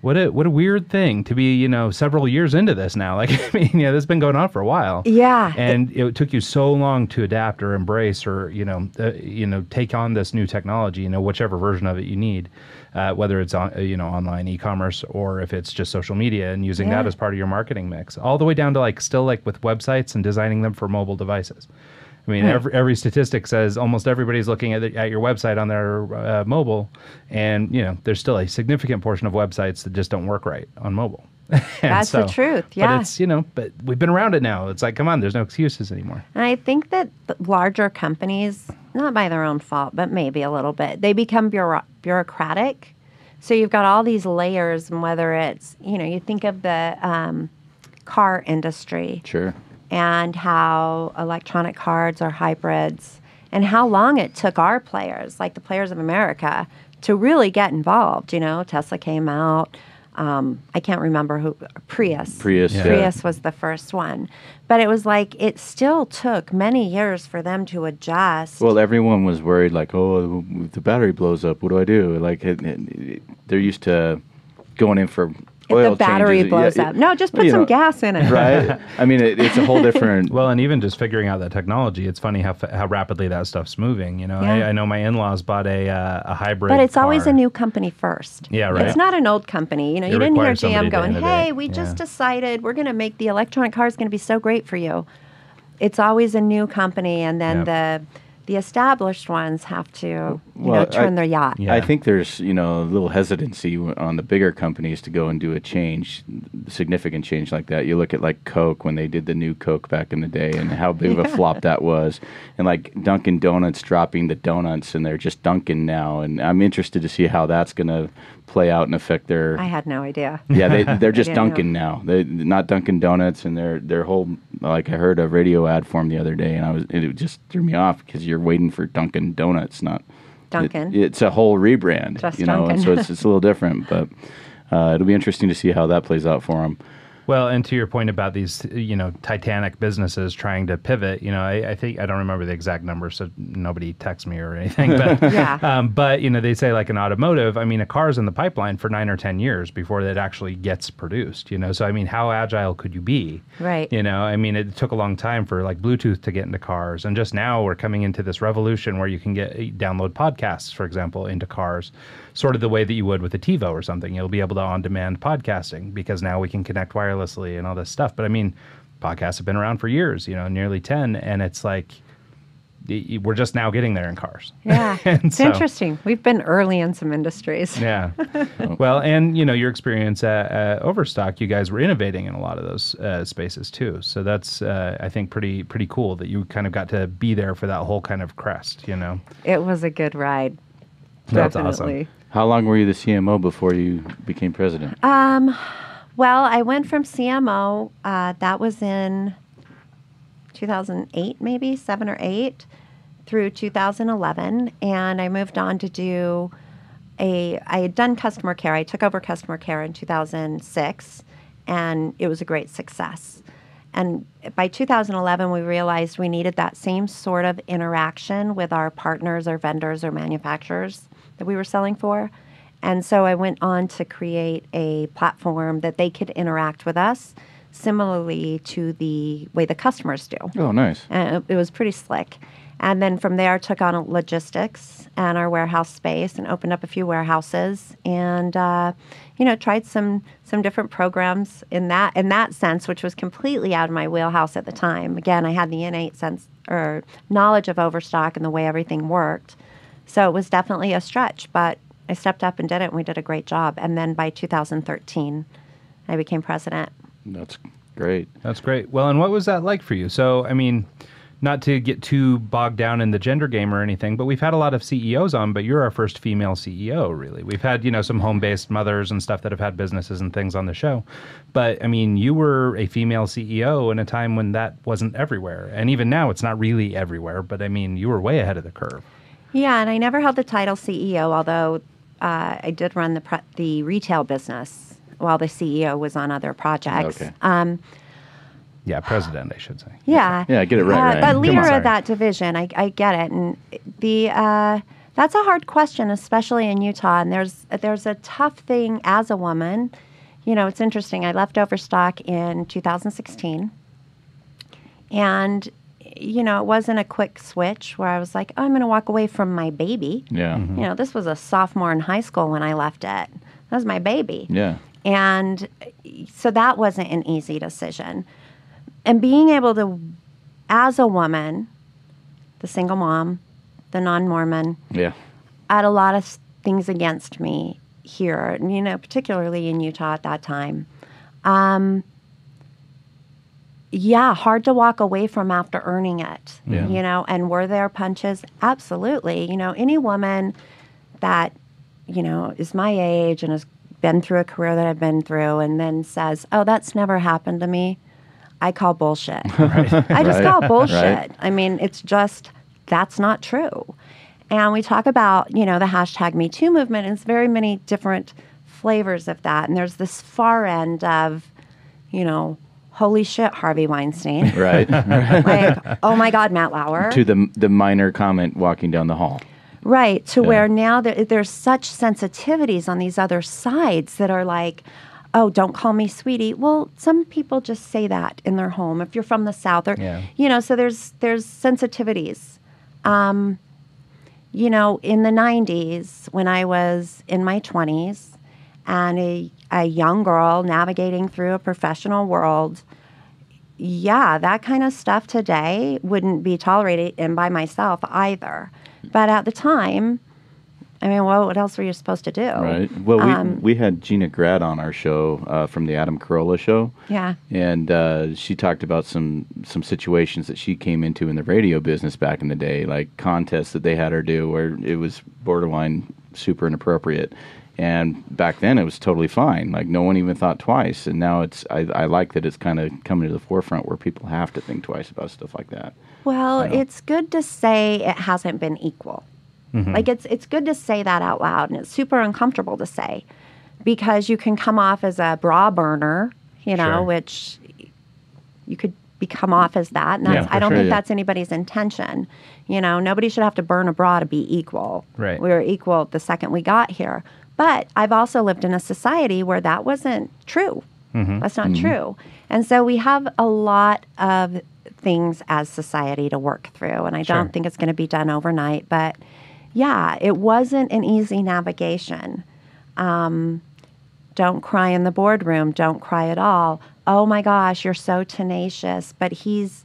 Speaker 4: What a weird thing to be, several years into this now. Like, I mean, this has been going on for a while.
Speaker 5: Yeah.
Speaker 4: And it took you so long to adapt or embrace or, take on this new technology, whichever version of it you need, whether it's on, online e-commerce or if it's just social media and using that as part of your marketing mix, all the way down to with websites and designing them for mobile devices. I mean, every statistic says almost everybody's looking at your website on their mobile, and there's still a significant portion of websites that just don't work right on mobile.
Speaker 5: That's the truth. Yeah,
Speaker 4: but it's but we've been around it now. It's like, come on, there's no excuses anymore.
Speaker 5: And I think that the larger companies, not by their own fault, but maybe a little bit, they become bureaucratic. So you've got all these layers, and whether it's you think of the car industry.
Speaker 1: Sure.
Speaker 5: And how electronic cards are hybrids, and how long it took our players, like the Players of America, to really get involved. Tesla came out. I can't remember who. Prius. Prius was the first one. But it was like it still took many years for them to adjust.
Speaker 1: Well, everyone was worried, like, oh, if the battery blows up, what do I do? Like, they're used to going in for oil
Speaker 5: if the battery
Speaker 1: changes.
Speaker 5: blows up. No, just put some gas in it.
Speaker 1: Right? I mean, it's a whole different...
Speaker 4: Well, and even just figuring out that technology, it's funny how rapidly that stuff's moving. I know my in-laws bought a hybrid
Speaker 5: But it's
Speaker 4: car.
Speaker 5: always a new company first.
Speaker 4: Yeah, right.
Speaker 5: It's not an old company. You didn't hear GM going, hey, we just decided we're going to make the electronic car is going to be so great for you. It's always a new company, and then the established ones have to, turn their yacht.
Speaker 1: Yeah. I think there's, a little hesitancy on the bigger companies to go and do a significant change like that. You look at like Coke when they did the new Coke back in the day and how big of a flop that was. And like Dunkin' Donuts dropping the donuts and they're just Dunkin' now. And I'm interested to see how that's going to play out and affect their...
Speaker 5: I had no idea.
Speaker 1: Yeah, they're just Dunkin' now. They're not Dunkin' Donuts, and their whole... Like, I heard a radio ad for them the other day, and it just threw me off because you're waiting for Dunkin' Donuts, not...
Speaker 5: Dunkin'.
Speaker 1: It's a whole rebrand,
Speaker 5: just Dunkin'.
Speaker 1: So it's a little different, but it'll be interesting to see how that plays out for them.
Speaker 4: Well, and to your point about these, titanic businesses trying to pivot, I think, I don't remember the exact number, so nobody texts me or anything. But, but they say like an automotive, a car's in the pipeline for 9 or 10 years before it actually gets produced, So, how agile could you be?
Speaker 5: Right.
Speaker 4: It took a long time for like Bluetooth to get into cars. And just now we're coming into this revolution where you can download podcasts, for example, into cars, sort of the way that you would with a TiVo or something. You'll be able to on-demand podcasting because now we can connect wirelessly and all this stuff. But podcasts have been around for years, nearly 10, and it's like we're just now getting there in cars.
Speaker 5: Yeah, it's interesting. We've been early in some industries.
Speaker 4: Yeah. Well, and your experience at Overstock, you guys were innovating in a lot of those spaces too. So that's I think pretty cool that you kind of got to be there for that whole kind of crest.
Speaker 5: It was a good ride.
Speaker 4: That's
Speaker 5: Definitely.
Speaker 4: Awesome.
Speaker 1: How long were you the CMO before you became president?
Speaker 5: Well, I went from CMO, that was in 2008, maybe 7 or 8, through 2011, and I moved on to do I had done customer care. I took over customer care in 2006, and it was a great success. And by 2011, we realized we needed that same sort of interaction with our partners or vendors or manufacturers that we were selling for. And so I went on to create a platform that they could interact with us similarly to the way the customers do.
Speaker 1: Oh, nice.
Speaker 5: And it was pretty slick. And then from there, took on logistics and our warehouse space and opened up a few warehouses and, tried some different programs in that sense, which was completely out of my wheelhouse at the time. Again, I had the innate sense or knowledge of Overstock and the way everything worked. So it was definitely a stretch, but I stepped up and did it, and we did a great job. And then by 2013, I became president.
Speaker 1: That's great.
Speaker 4: That's great. Well, and what was that like for you? So, not to get too bogged down in the gender game or anything, but we've had a lot of CEOs on, but you're our first female CEO, really. We've had, some home-based mothers and stuff that have had businesses and things on the show. But, you were a female CEO in a time when that wasn't everywhere. And even now, it's not really everywhere, but, you were way ahead of the curve.
Speaker 5: Yeah, and I never held the title CEO, although I did run the retail business while the CEO was on other projects.
Speaker 1: Okay.
Speaker 4: Yeah, president, I should say.
Speaker 5: Yeah.
Speaker 1: Yeah, get it right.
Speaker 5: But leader of that division, I get it. And the That's a hard question, especially in Utah. And there's a tough thing as a woman. You know, it's interesting. I left Overstock in 2016. And, you know, it wasn't a quick switch where I was like, oh, I'm going to walk away from my baby.
Speaker 1: Yeah.
Speaker 5: You know, this was a sophomore in high school when I left it. That was my baby.
Speaker 1: Yeah.
Speaker 5: And so that wasn't an easy decision. And being able to, as a woman, the single mom, the non-Mormon,
Speaker 1: Yeah.
Speaker 5: I had a lot of things against me here, and, you know, particularly in Utah at that time. Yeah, hard to walk away from after earning it,
Speaker 1: Yeah.
Speaker 5: you know, and were there punches? Absolutely. You know, any woman that, you know, is my age and has been through a career that I've been through and then says, oh, that's never happened to me, I call bullshit. I just call bullshit.
Speaker 1: Right.
Speaker 5: I mean, it's just, that's not true. And we talk about, you know, the hashtag Me Too movement, and it's very many different flavors of that. And there's this far end of, you know, holy shit, Harvey Weinstein.
Speaker 1: Right.
Speaker 5: Like, oh my God, Matt Lauer.
Speaker 1: To the minor comment walking down the hall.
Speaker 5: Right, to where now there's such sensitivities on these other sides that are like, oh, don't call me sweetie. Well, some people just say that in their home if you're from the South. Or, you know, so there's sensitivities. You know, in the 90s, when I was in my 20s and a young girl navigating through a professional world, yeah, that kind of stuff today wouldn't be tolerated and by myself either. But at the time, I mean, well, what else were you supposed to do?
Speaker 1: Right. Well, we had Gina Grad on our show from the Adam Carolla show.
Speaker 5: Yeah.
Speaker 1: And she talked about some situations that she came into in the radio business back in the day, like contests that they had her do where it was borderline super inappropriate. And back then it was totally fine. Like no one even thought twice. And now I like that it's kind of coming to the forefront where people have to think twice about stuff like that.
Speaker 5: Well, it's good to say it hasn't been equal. Like it's good to say that out loud, and it's super uncomfortable to say because you can come off as a bra burner, you know, which you could come off as that. And that's, I don't think that's anybody's intention. You know, nobody should have to burn a bra to be equal.
Speaker 4: Right.
Speaker 5: We were equal the second we got here. But I've also lived in a society where that wasn't true. That's not true. And so we have a lot of things as society to work through, and I don't think it's going to be done overnight, but yeah, it wasn't an easy navigation. Don't cry in the boardroom. Don't cry at all. Oh my gosh, you're so tenacious, but he's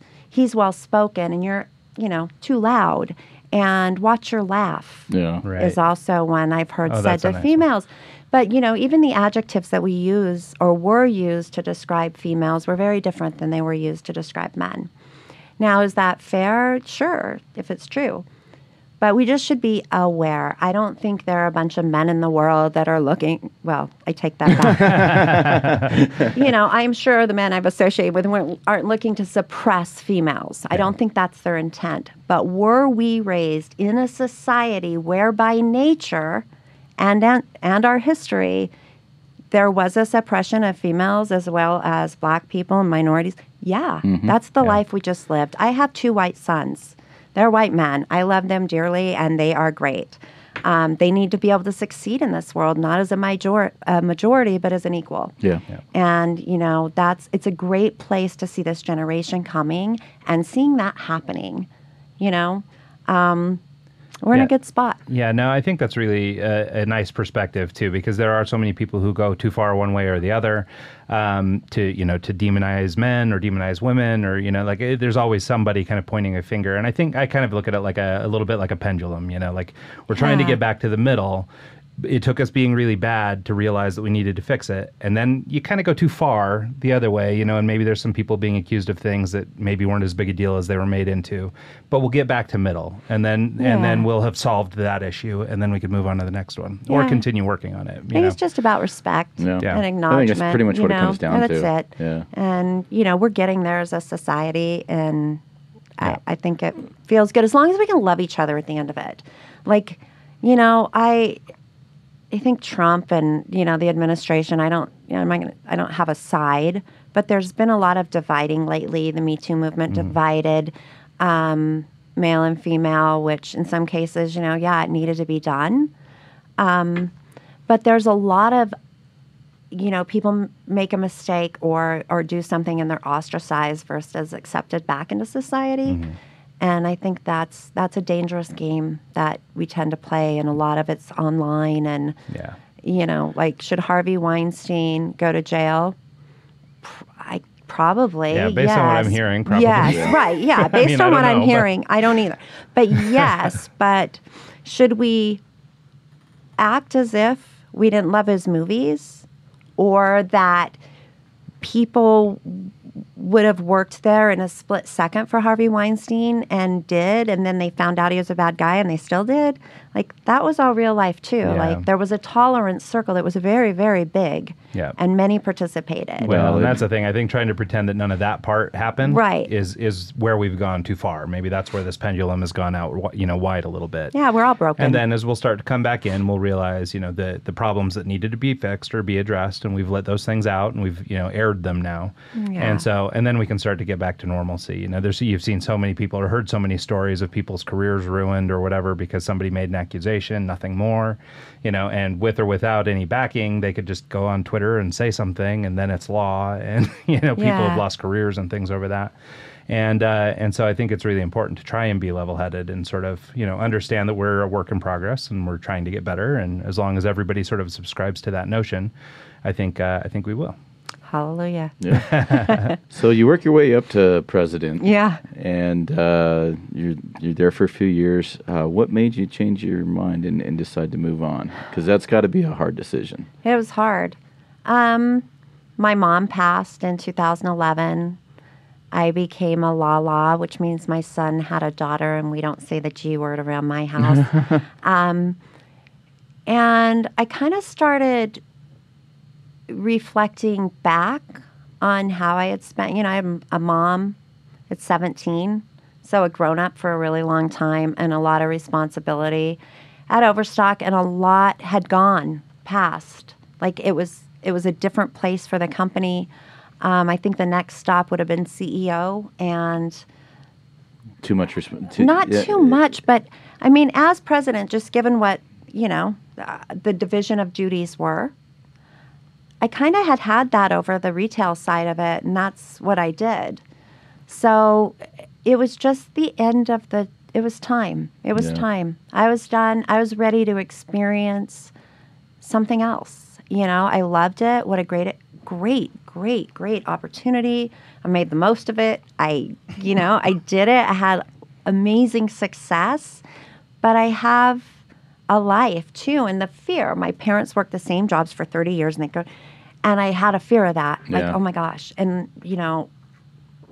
Speaker 5: well spoken, and you're, you know, too loud. And watch your laugh.
Speaker 1: Yeah,
Speaker 5: is also one I've heard said
Speaker 4: that's a
Speaker 5: to
Speaker 4: nice
Speaker 5: females. But you know, even the adjectives that we use or were used to describe females were very different than they were used to describe men. Now, is that fair? Sure, if it's true. But we just should be aware. I don't think there are a bunch of men in the world that are looking, well, I take that back. You know, I'm sure the men I've associated with aren't looking to suppress females. I don't think that's their intent. But were we raised in a society where by nature and our history, there was a suppression of females as well as black people and minorities? Yeah, that's the life we just lived. I have 2 white sons. They're white men. I love them dearly, and they are great. They need to be able to succeed in this world, not as a majority, but as an equal.
Speaker 1: Yeah.
Speaker 5: And, you know, it's a great place to see this generation coming and seeing that happening, you know. We're in a good spot.
Speaker 4: Yeah, no, I think that's really a nice perspective too, because there are so many people who go too far one way or the other, to demonize men or demonize women, or like there's always somebody kind of pointing a finger. And I think I kind of look at it like a little bit like a pendulum. Like we're trying to get back to the middle. It took us being really bad to realize that we needed to fix it. And then you kind of go too far the other way, and maybe there's some people being accused of things that maybe weren't as big a deal as they were made into. But we'll get back to middle, and then we'll have solved that issue, and then we could move on to the next one or continue working on it.
Speaker 5: I think it's just about respect and acknowledgement.
Speaker 1: I think that's pretty much what it comes down to.
Speaker 5: That's it.
Speaker 1: Yeah.
Speaker 5: And, we're getting there as a society, and I think it feels good as long as we can love each other at the end of it. Like, I think Trump and, the administration, I don't have a side, but there's been a lot of dividing lately. The Me Too movement divided. male and female, which in some cases, it needed to be done. But there's a lot of, people make a mistake or do something and they're ostracized versus accepted back into society. Mm-hmm. And I think that's a dangerous game that we tend to play, and a lot of it's online. And, should Harvey Weinstein go to jail? Probably.
Speaker 4: Yeah, based on what I'm hearing, probably.
Speaker 5: Yes, right. Yeah, based on what I'm hearing, I don't either. But yes, but should we act as if we didn't love his movies, or that people would have worked there in a split second for Harvey Weinstein and did, and then they found out he was a bad guy and they still did? Like, that was all real life too. Yeah. Like, there was a tolerance circle that was very, very big, and many participated.
Speaker 4: Well, and that's the thing. I think trying to pretend that none of that part happened is where we've gone too far. Maybe that's where this pendulum has gone out, wide a little bit.
Speaker 5: Yeah, we're all broken.
Speaker 4: And then as we'll start to come back in, we'll realize, the problems that needed to be fixed or be addressed, and we've let those things out, and we've, aired them now. Yeah. And then we can start to get back to normalcy. You've seen so many people or heard so many stories of people's careers ruined or whatever because somebody made an accusation, nothing more, and with or without any backing, they could just go on Twitter and say something, and then it's law, and people have lost careers and things over that. And so I think it's really important to try and be level-headed and sort of, understand that we're a work in progress and we're trying to get better. And as long as everybody sort of subscribes to that notion, I think we will.
Speaker 5: Hallelujah.
Speaker 1: Yeah. So you work your way up to president.
Speaker 5: Yeah.
Speaker 1: And you're there for a few years. What made you change your mind and decide to move on? Because that's got to be a hard decision.
Speaker 5: It was hard. My mom passed in 2011. I became a la-la, which means my son had a daughter, and we don't say the G word around my house. And I kind of started reflecting back on how I had spent, I'm a mom at 17, so a grown-up for a really long time, and a lot of responsibility at Overstock, and a lot had gone past. Like, it was a different place for the company. I think the next stop would have been CEO, and
Speaker 1: too much
Speaker 5: too much, but I mean, as president, just given what the division of duties were, I kind of had that over the retail side of it, and that's what I did. So it was just the end of it was time. It was time. I was done. I was ready to experience something else. I loved it. What a great opportunity. I made the most of it. I did it. I had amazing success, but I have a life too, and the fear. My parents worked the same jobs for 30 years, and I had a fear of that. Like, oh my gosh. And,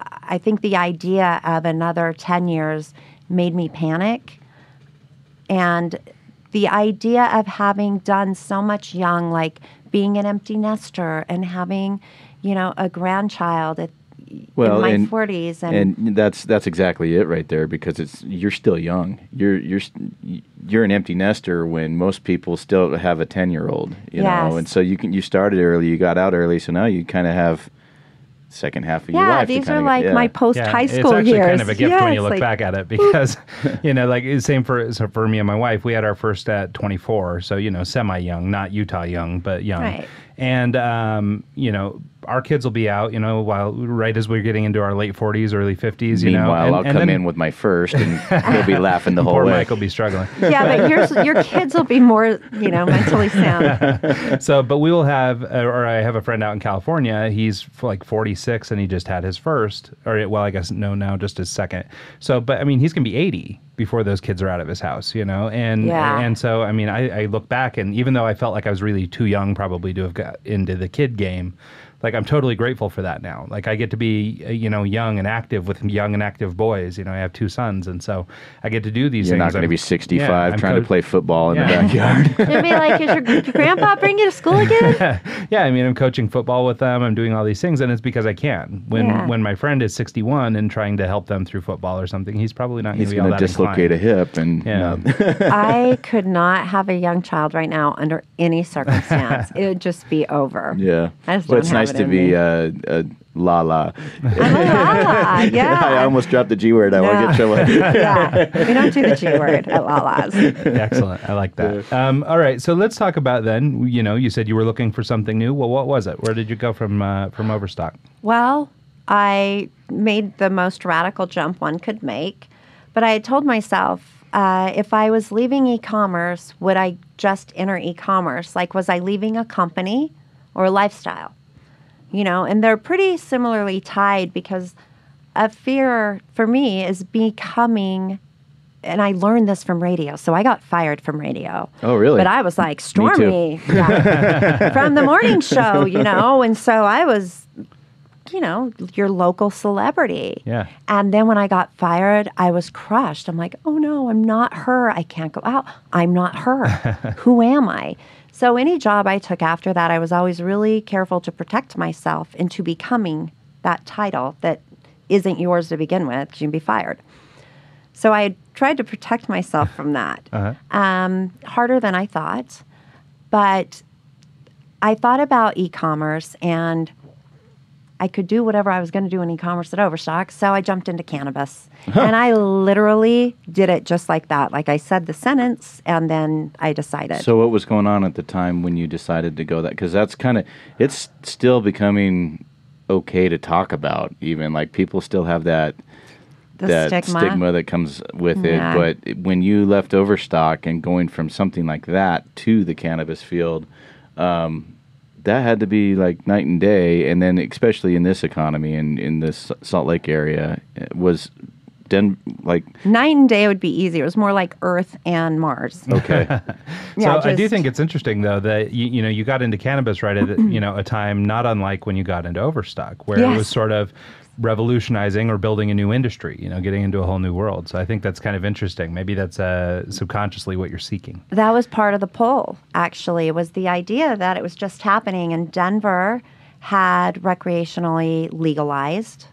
Speaker 5: I think the idea of another 10 years made me panic. And the idea of having done so much young, like being an empty nester and having, a grandchild in my 40s.
Speaker 1: And that's exactly it right there, because you're still young. You're an empty nester when most people still have a 10-year-old, know, and so you started early, you got out early, so now you kind of have second half of your life.
Speaker 5: These are like my post-high school
Speaker 4: years. It's actually
Speaker 5: years.
Speaker 4: kind of a gift when you look back at it, because, same for me and my wife. We had our first at 24, so, semi-young, not Utah young, but young.
Speaker 5: Right.
Speaker 4: And, our kids will be out, right as we're getting into our late 40s, early 50s,
Speaker 1: Meanwhile, I'll come in with my first, and he'll be laughing the whole way.
Speaker 4: Poor Mike will be struggling.
Speaker 5: Yeah, but your kids will be more, mentally sound.
Speaker 4: So, but we will have, or I have a friend out in California. He's like 46, and he just had his first, I guess now just his second. So, but I mean, he's gonna be 80 before those kids are out of his house, and so I mean, I look back, and even though I felt like I was really too young probably to have got into the kid game, like, I'm totally grateful for that now. Like, I get to be, young and active with young and active boys. I have 2 sons, and so I get to do these things.
Speaker 1: You're not going to be 65 trying to play football in the backyard.
Speaker 5: It'd be like, is your grandpa bring you to school again?
Speaker 4: Yeah, I mean, I'm coaching football with them. I'm doing all these things, and it's because I can. When my friend is 61 and trying to help them through football or something, he's probably not going to be all that
Speaker 1: dislocate
Speaker 4: inclined.
Speaker 1: A hip. And
Speaker 5: I could not have a young child right now under any circumstance. It would just be over.
Speaker 1: Yeah.
Speaker 5: Well,
Speaker 1: it's nice used to be a Lala.
Speaker 5: I'm a Lala, yeah.
Speaker 1: I almost dropped the G word. I want to get trouble.
Speaker 5: Yeah, we don't do the G word at Lala's.
Speaker 4: Excellent. I like that. All right. So let's talk about then, you said you were looking for something new. Well, what was it? Where did you go from Overstock?
Speaker 5: Well, I made the most radical jump one could make, but I had told myself, if I was leaving e-commerce, would I just enter e-commerce? Like, was I leaving a company or a lifestyle? And they're pretty similarly tied because a fear for me is becoming, and I learned this from radio. So I got fired from radio.
Speaker 1: Oh, really?
Speaker 5: But I was like, Stormy, from the morning show, and so I was, your local celebrity.
Speaker 4: Yeah.
Speaker 5: And then when I got fired, I was crushed. I'm like, oh no, I'm not her. I can't go out. I'm not her. Who am I? So any job I took after that, I was always really careful to protect myself into becoming that title that isn't yours to begin with because you can be fired. So I tried to protect myself from that. Harder than I thought. But I thought about e-commerce and I could do whatever I was going to do in e-commerce at Overstock, so I jumped into cannabis. And I literally did it just like that. Like I said the sentence, and then I decided.
Speaker 1: So what was going on at the time when you decided to go that? Because that's it's still becoming okay to talk about, even. Like, people still have that stigma that comes with it. But when you left Overstock and going from something like that to the cannabis field, that had to be like night and day, and then especially in this economy and in this Salt Lake area, was like
Speaker 5: night and day would be easy. It was more like Earth and Mars.
Speaker 1: Okay.
Speaker 4: I do think it's interesting though that you got into cannabis right at a time not unlike when you got into Overstock, where it was sort of revolutionizing or building a new industry, getting into a whole new world. So I think that's kind of interesting. Maybe that's subconsciously what you're seeking.
Speaker 5: That was part of the pull, actually. It was the idea that it was just happening, and Denver had recreationally legalized.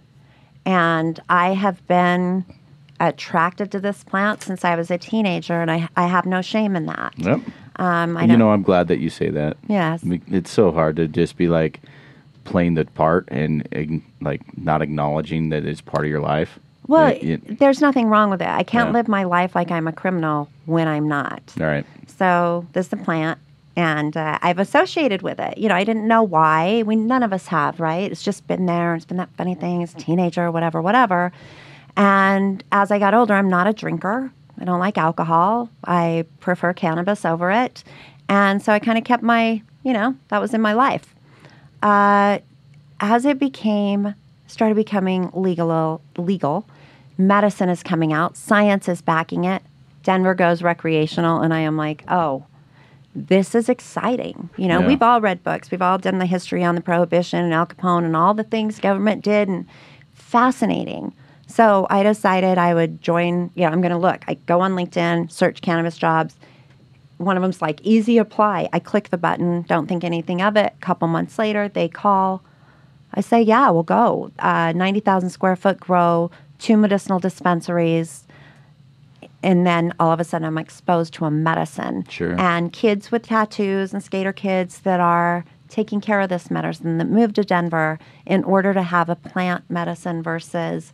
Speaker 5: And I have been attracted to this plant since I was a teenager, and I have no shame in that.
Speaker 1: Yep. I'm glad that you say that.
Speaker 5: Yes.
Speaker 1: It's so hard to just be like, playing the part and like not acknowledging that it's part of your life.
Speaker 5: Well, there's nothing wrong with it. I can't live my life like I'm a criminal when I'm not.
Speaker 1: All right.
Speaker 5: So this is the plant, and I've associated with it. I didn't know why. None of us have, right? It's just been there. It's been that funny thing as a teenager, whatever. And as I got older, I'm not a drinker. I don't like alcohol. I prefer cannabis over it. And so I kind of kept my, that was in my life. As it started becoming legal, medicine is coming out, science is backing it, Denver goes recreational, and I am like, oh, this is exciting. We've all read books, we've all done the history on the Prohibition and Al Capone and all the things government did, and fascinating. So I decided I would join, I'm going to look. I go on LinkedIn, search cannabis jobs. One of them's like, easy apply. I click the button, don't think anything of it. A couple months later, they call. I say, yeah, we'll go. 90,000 square foot grow, 2 medicinal dispensaries. And then all of a sudden, I'm exposed to a medicine.
Speaker 1: Sure.
Speaker 5: And kids with tattoos and skater kids that are taking care of this medicine that moved to Denver in order to have a plant medicine versus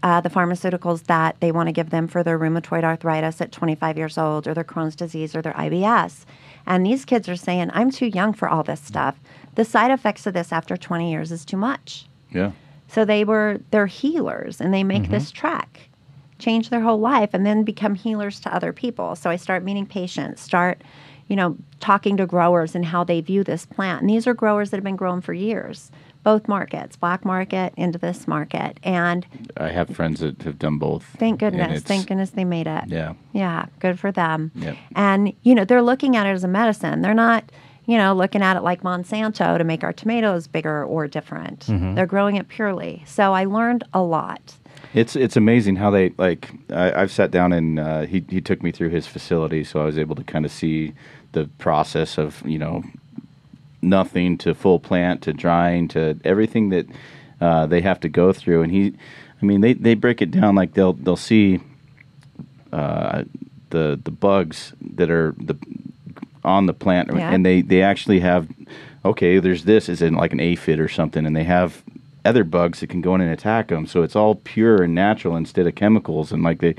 Speaker 5: the pharmaceuticals that they want to give them for their rheumatoid arthritis at 25 years old, or their Crohn's disease, or their IBS. And these kids are saying, I'm too young for all this stuff. The side effects of this after 20 years is too much.
Speaker 1: Yeah.
Speaker 5: So they're healers, and they make this trek, change their whole life, and then become healers to other people. So I start meeting patients, talking to growers and how they view this plant. And these are growers that have been growing for years. Both markets, black market into this market. And
Speaker 1: I have friends that have done both.
Speaker 5: Thank goodness. Thank goodness they made it.
Speaker 1: Yeah.
Speaker 5: Yeah, good for them.
Speaker 1: Yep.
Speaker 5: And, they're looking at it as a medicine. They're not, looking at it like Monsanto to make our tomatoes bigger or different. They're growing it purely. So I learned a lot.
Speaker 1: It's amazing how they, I've sat down and he took me through his facility, so I was able to kind of see the process of, nothing to full plant to drying to everything that they have to go through. And they break it down like they'll see the bugs that are on the plant, and they actually have okay, there's this, is in like an aphid or something, and they have other bugs that can go in and attack them. So it's all pure and natural instead of chemicals. And like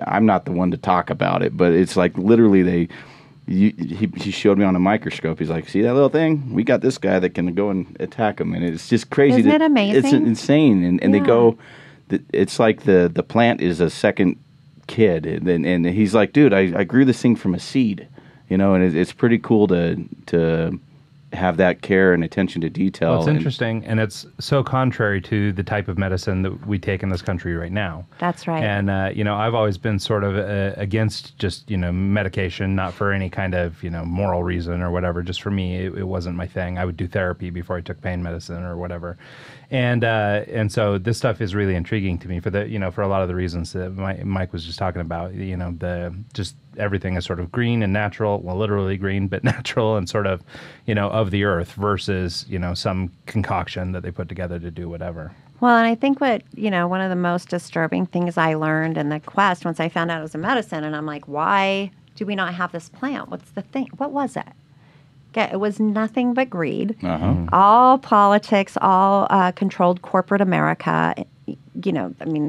Speaker 1: I'm not the one to talk about it, but it's like literally he showed me on a microscope. He's like, see that little thing? We got this guy that can go and attack them. And it's just crazy.
Speaker 5: Isn't it amazing?
Speaker 1: It's insane. And they go, it's like the plant is a second kid. And he's like, dude, I grew this thing from a seed, and it's pretty cool to have that care and attention to detail.
Speaker 4: Well, it's interesting, and it's so contrary to the type of medicine that we take in this country right now.
Speaker 5: That's right.
Speaker 4: And, I've always been sort of against just, medication, not for any kind of, moral reason or whatever. Just for me, it wasn't my thing. I would do therapy before I took pain medicine or whatever. And so this stuff is really intriguing to me for for a lot of the reasons that Mike was just talking about. Just everything is sort of green and natural, well, literally green, but natural and sort of, of the earth versus, some concoction that they put together to do whatever.
Speaker 5: Well, and I think one of the most disturbing things I learned in the quest once I found out it was a medicine, and I'm like, why do we not have this plant? What's the thing? What was it? It was nothing but greed. All politics, all controlled corporate America.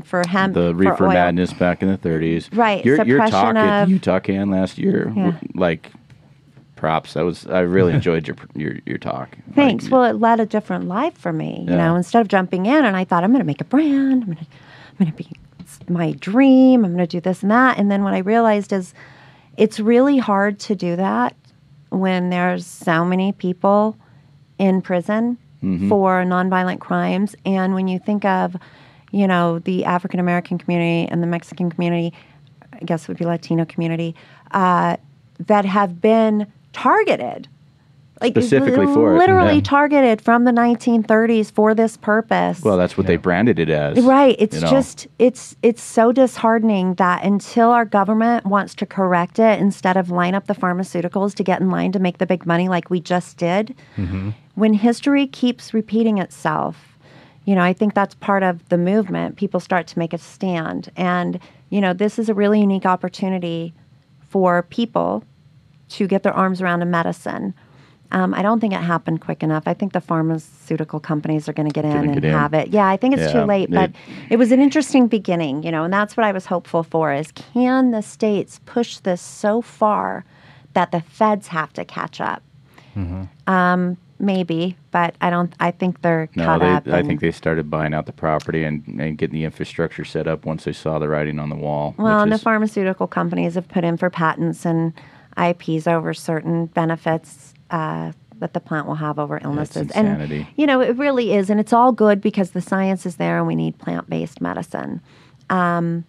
Speaker 5: For hemp,
Speaker 1: the reefer
Speaker 5: for oil.
Speaker 1: madness back in the 30s.
Speaker 5: Right.
Speaker 1: Your talk
Speaker 5: Suppression
Speaker 1: at
Speaker 5: of-
Speaker 1: Utah Can last year, like, props. I really enjoyed your talk.
Speaker 5: Thanks.
Speaker 1: Like,
Speaker 5: Well, it led a different life for me. Instead of jumping in, and I thought I'm going to make a brand. I'm going to be it's my dream. I'm going to do this and that. And then what I realized is, it's really hard to do that when there's so many people in prison for nonviolent crimes, and when you think of, the African American community and the Mexican community, I guess it would be Latino community, that have been targeted. Like
Speaker 1: Specifically for it.
Speaker 5: literally
Speaker 1: Yeah.
Speaker 5: targeted from the 1930s for this purpose.
Speaker 1: Well, that's what they branded it as.
Speaker 5: Right. It's just, it's so disheartening that until our government wants to correct it, instead of line up the pharmaceuticals to get in line to make the big money like we just did, when history keeps repeating itself, I think that's part of the movement. People start to make a stand. And, this is a really unique opportunity for people to get their arms around a medicine. I don't think it happened quick enough. I think the pharmaceutical companies are going to get in and have it. Yeah, I think it's too late, but it was an interesting beginning, and that's what I was hopeful for is, can the states push this so far that the feds have to catch up? Maybe, but I think they're caught up.
Speaker 1: I think they started buying out the property and getting the infrastructure set up once they saw the writing on the wall.
Speaker 5: Well, and the pharmaceutical companies have put in for patents and IPs over certain benefits that the plant will have over illnesses.
Speaker 1: That's insanity.
Speaker 5: And, it really is. And it's all good because the science is there and we need plant-based medicine. But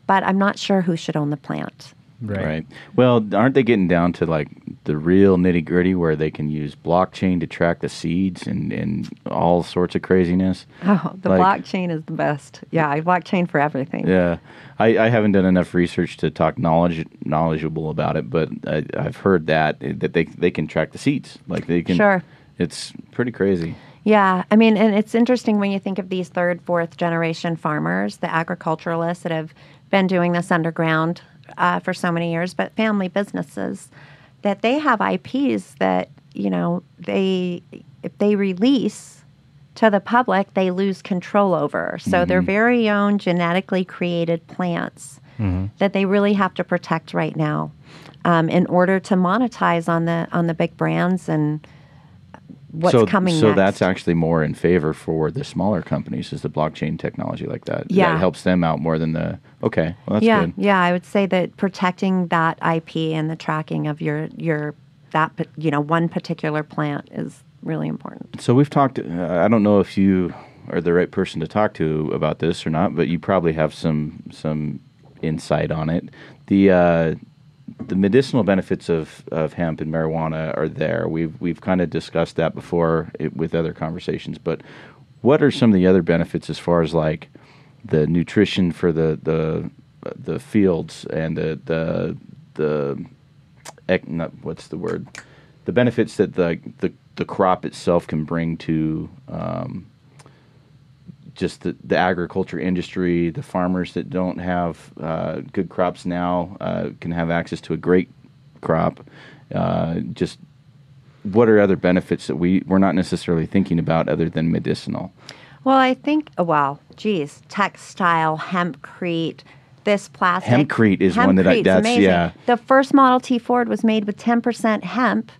Speaker 5: I'm not sure who should own the plant.
Speaker 1: Right. Well, aren't they getting down to like the real nitty gritty where they can use blockchain to track the seeds and all sorts of craziness?
Speaker 5: Oh, the blockchain is the best. Yeah, blockchain for everything.
Speaker 1: Yeah. I haven't done enough research to talk knowledgeable about it, but I've heard that they can track the seeds. Like they can.
Speaker 5: Sure.
Speaker 1: It's pretty crazy.
Speaker 5: Yeah. I mean, and it's interesting when you think of these third, fourth generation farmers, the agriculturalists that have been doing this underground for so many years, but family businesses, that they have IPs that, if they release to the public, they lose control over. So their very own genetically created plants that they really have to protect right now in order to monetize on the big brands and what's coming
Speaker 1: So
Speaker 5: next.
Speaker 1: that's actually more in favor for the smaller companies, is the blockchain technology like that.
Speaker 5: Yeah.
Speaker 1: That helps them out more than the, okay, well, that's good.
Speaker 5: Yeah, I would say that protecting that IP and the tracking of one particular plant is really important.
Speaker 1: So we've talked, I don't know if you are the right person to talk to about this or not, but you probably have some insight on it. The medicinal benefits of hemp and marijuana are there. We've kind of discussed that before with other conversations. But what are some of the other benefits as far as like the nutrition for the fields and what's the word? The benefits that the crop itself can bring to just the agriculture industry, the farmers that don't have good crops now can have access to a great crop. Just what are other benefits that we're not necessarily thinking about other than medicinal?
Speaker 5: Well, I think, textile, hempcrete, this plastic.
Speaker 1: Hempcrete is one that
Speaker 5: Hempcrete's
Speaker 1: that's
Speaker 5: amazing.
Speaker 1: yeah.
Speaker 5: The first Model T Ford was made with 10% hemp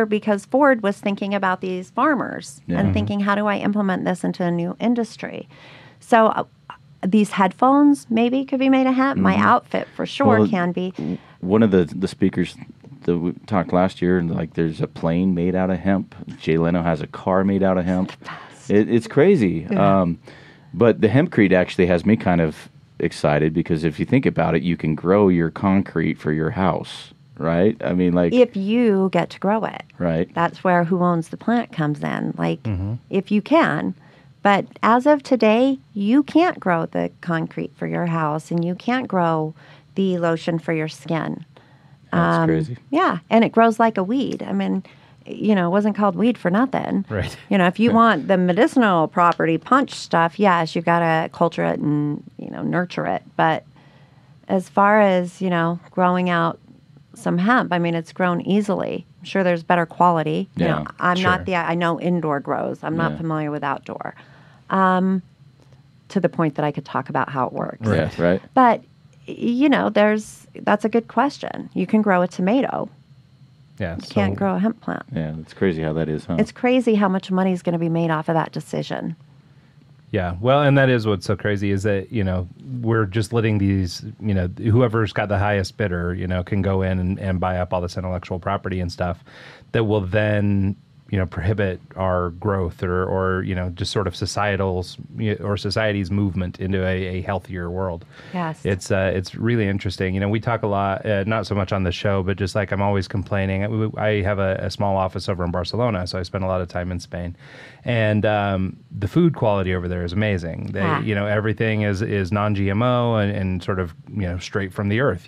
Speaker 5: because Ford was thinking about these farmers and thinking, how do I implement this into a new industry? So these headphones maybe could be made of hemp. My outfit for sure can be.
Speaker 1: One of the speakers that we talked last year, and like there's a plane made out of hemp. Jay Leno has a car made out of hemp. It's crazy.
Speaker 5: Yeah.
Speaker 1: But the hempcrete actually has me kind of excited because if you think about it, you can grow your concrete for your house, right? I mean, like
Speaker 5: if you get to grow it,
Speaker 1: right?
Speaker 5: That's where who owns the plant comes in. Like if you can. But as of today, you can't grow the concrete for your house, and you can't grow the lotion for your skin.
Speaker 1: That's crazy.
Speaker 5: Yeah, and it grows like a weed. I mean, it wasn't called weed for nothing.
Speaker 4: Right.
Speaker 5: If you want the medicinal property punch stuff, yes, you've got to culture it and, nurture it. But as far as, growing out some hemp, I mean, it's grown easily. I'm sure there's better quality.
Speaker 1: Yeah,
Speaker 5: I know indoor grows. I'm not familiar with outdoor. To the point that I could talk about how it works.
Speaker 1: Yeah, right.
Speaker 5: But, that's a good question. You can grow a tomato.
Speaker 4: Yeah.
Speaker 5: You can't grow a hemp plant.
Speaker 1: Yeah, it's crazy how that is, huh?
Speaker 5: It's crazy how much money is going to be made off of that decision.
Speaker 4: Yeah, well, and that is what's so crazy is that, we're just letting these, whoever's got the highest bidder, can go in and buy up all this intellectual property and stuff that will then, prohibit our growth or just sort of society's movement into a healthier world.
Speaker 5: Yes.
Speaker 4: It's really interesting. We talk a lot, not so much on the show, but just like I'm always complaining. I have a small office over in Barcelona, so I spend a lot of time in Spain. And the food quality over there is amazing. Everything is non-GMO and sort of straight from the earth.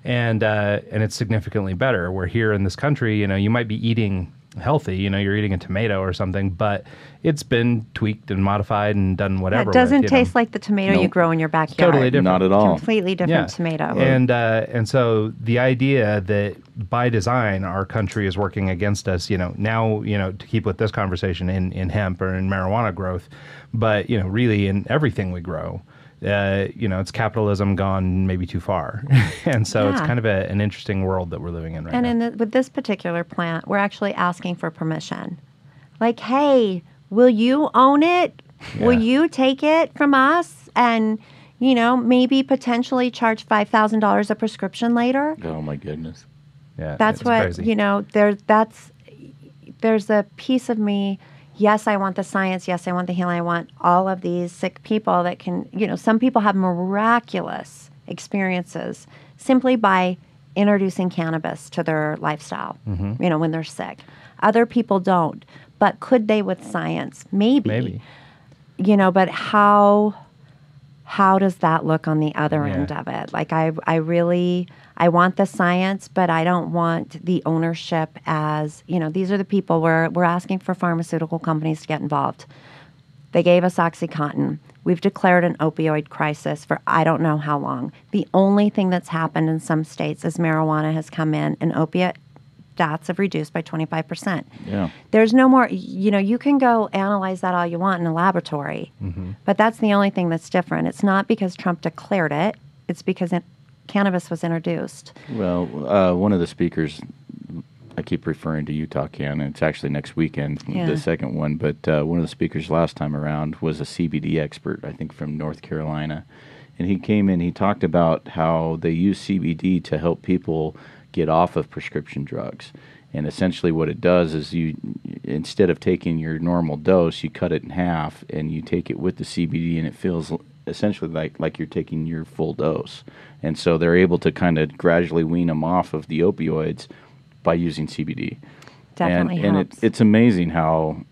Speaker 4: And it's significantly better. Where here in this country, you might be eating healthy, you're eating a tomato or something, but it's been tweaked and modified and done whatever.
Speaker 5: It doesn't taste like the tomato you grow in your backyard.
Speaker 4: Totally different.
Speaker 1: Not at all.
Speaker 5: Completely different tomato.
Speaker 4: And so the idea that by design our country is working against us, now, to keep with this conversation in hemp or in marijuana growth, but really in everything we grow. It's capitalism gone maybe too far. And so it's kind of an interesting world that we're living in right now.
Speaker 5: And with this particular plant, we're actually asking for permission. Like, hey, will you own it? Yeah. Will you take it from us? And, maybe potentially charge $5,000 a prescription later?
Speaker 1: Oh, my goodness.
Speaker 4: Yeah,
Speaker 5: that's what,
Speaker 4: crazy.
Speaker 5: There's a piece of me. Yes, I want the science. Yes, I want the healing. I want all of these sick people that can, some people have miraculous experiences simply by introducing cannabis to their lifestyle, when they're sick. Other people don't. But could they with science? Maybe. But how does that look on the other end of it? Like, I want the science, but I don't want the ownership as, these are the people we're asking for pharmaceutical companies to get involved. They gave us OxyContin. We've declared an opioid crisis for I don't know how long. The only thing that's happened in some states is marijuana has come in and opiate deaths have reduced by 25%.
Speaker 1: Yeah.
Speaker 5: There's no more, you can go analyze that all you want in a laboratory, but that's the only thing that's different. It's not because Trump declared it. It's because cannabis was introduced.
Speaker 1: Well, one of the speakers, I keep referring to Utah Can, and it's actually next weekend, the second one, but one of the speakers last time around was a CBD expert, I think from North Carolina. And he came in, he talked about how they use CBD to help people get off of prescription drugs. And essentially what it does is you, instead of taking your normal dose, you cut it in half and you take it with the CBD, and it feels essentially like you're taking your full dose. And so they're able to kind of gradually wean them off of the opioids by using CBD.
Speaker 5: Definitely
Speaker 1: and
Speaker 5: helps.
Speaker 1: it's amazing how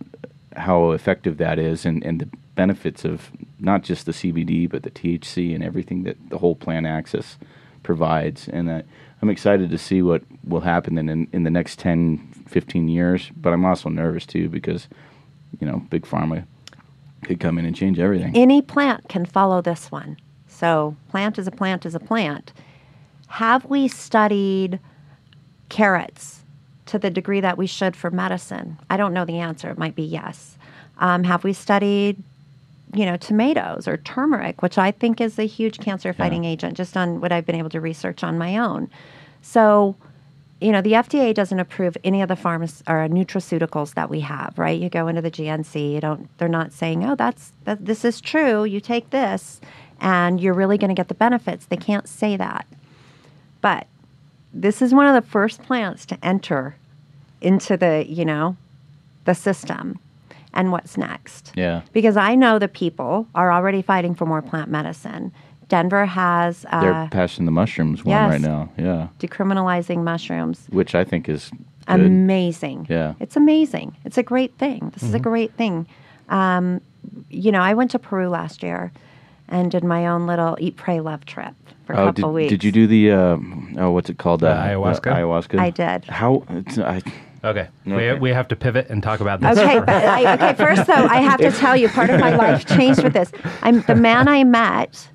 Speaker 1: effective that is, and the benefits of not just the CBD, but the THC and everything that the whole plant axis provides. And I'm excited to see what will happen in the next 10, 15 years, but I'm also nervous too because, Big Pharma could come in and change everything.
Speaker 5: Any plant can follow this one. So plant is a plant is a plant. Have we studied carrots to the degree that we should for medicine? I don't know the answer. It might be yes. Have we studied, tomatoes or turmeric, which I think is a huge cancer-fighting agent, just on what I've been able to research on my own. So, the FDA doesn't approve any of the nutraceuticals that we have, right? You go into the GNC, they're not saying, this is true, you take this, and you're really going to get the benefits. They can't say that. But this is one of the first plants to enter into the system. And what's next?
Speaker 1: Yeah.
Speaker 5: Because I know the people are already fighting for more plant medicine. Denver has...
Speaker 1: they're passing the mushrooms one right now. Yeah.
Speaker 5: Decriminalizing mushrooms.
Speaker 1: Which I think is good.
Speaker 5: Amazing.
Speaker 1: Yeah.
Speaker 5: It's amazing. It's a great thing. This is a great thing. I went to Peru last year and did my own little Eat, Pray, Love trip for a couple weeks.
Speaker 1: Did you do the, what's it called?
Speaker 4: Ayahuasca?
Speaker 1: Ayahuasca?
Speaker 5: I did.
Speaker 1: How...
Speaker 4: Okay. We have to pivot and talk about this.
Speaker 5: Okay, but first though, I have to tell you, part of my life changed with this. The man I met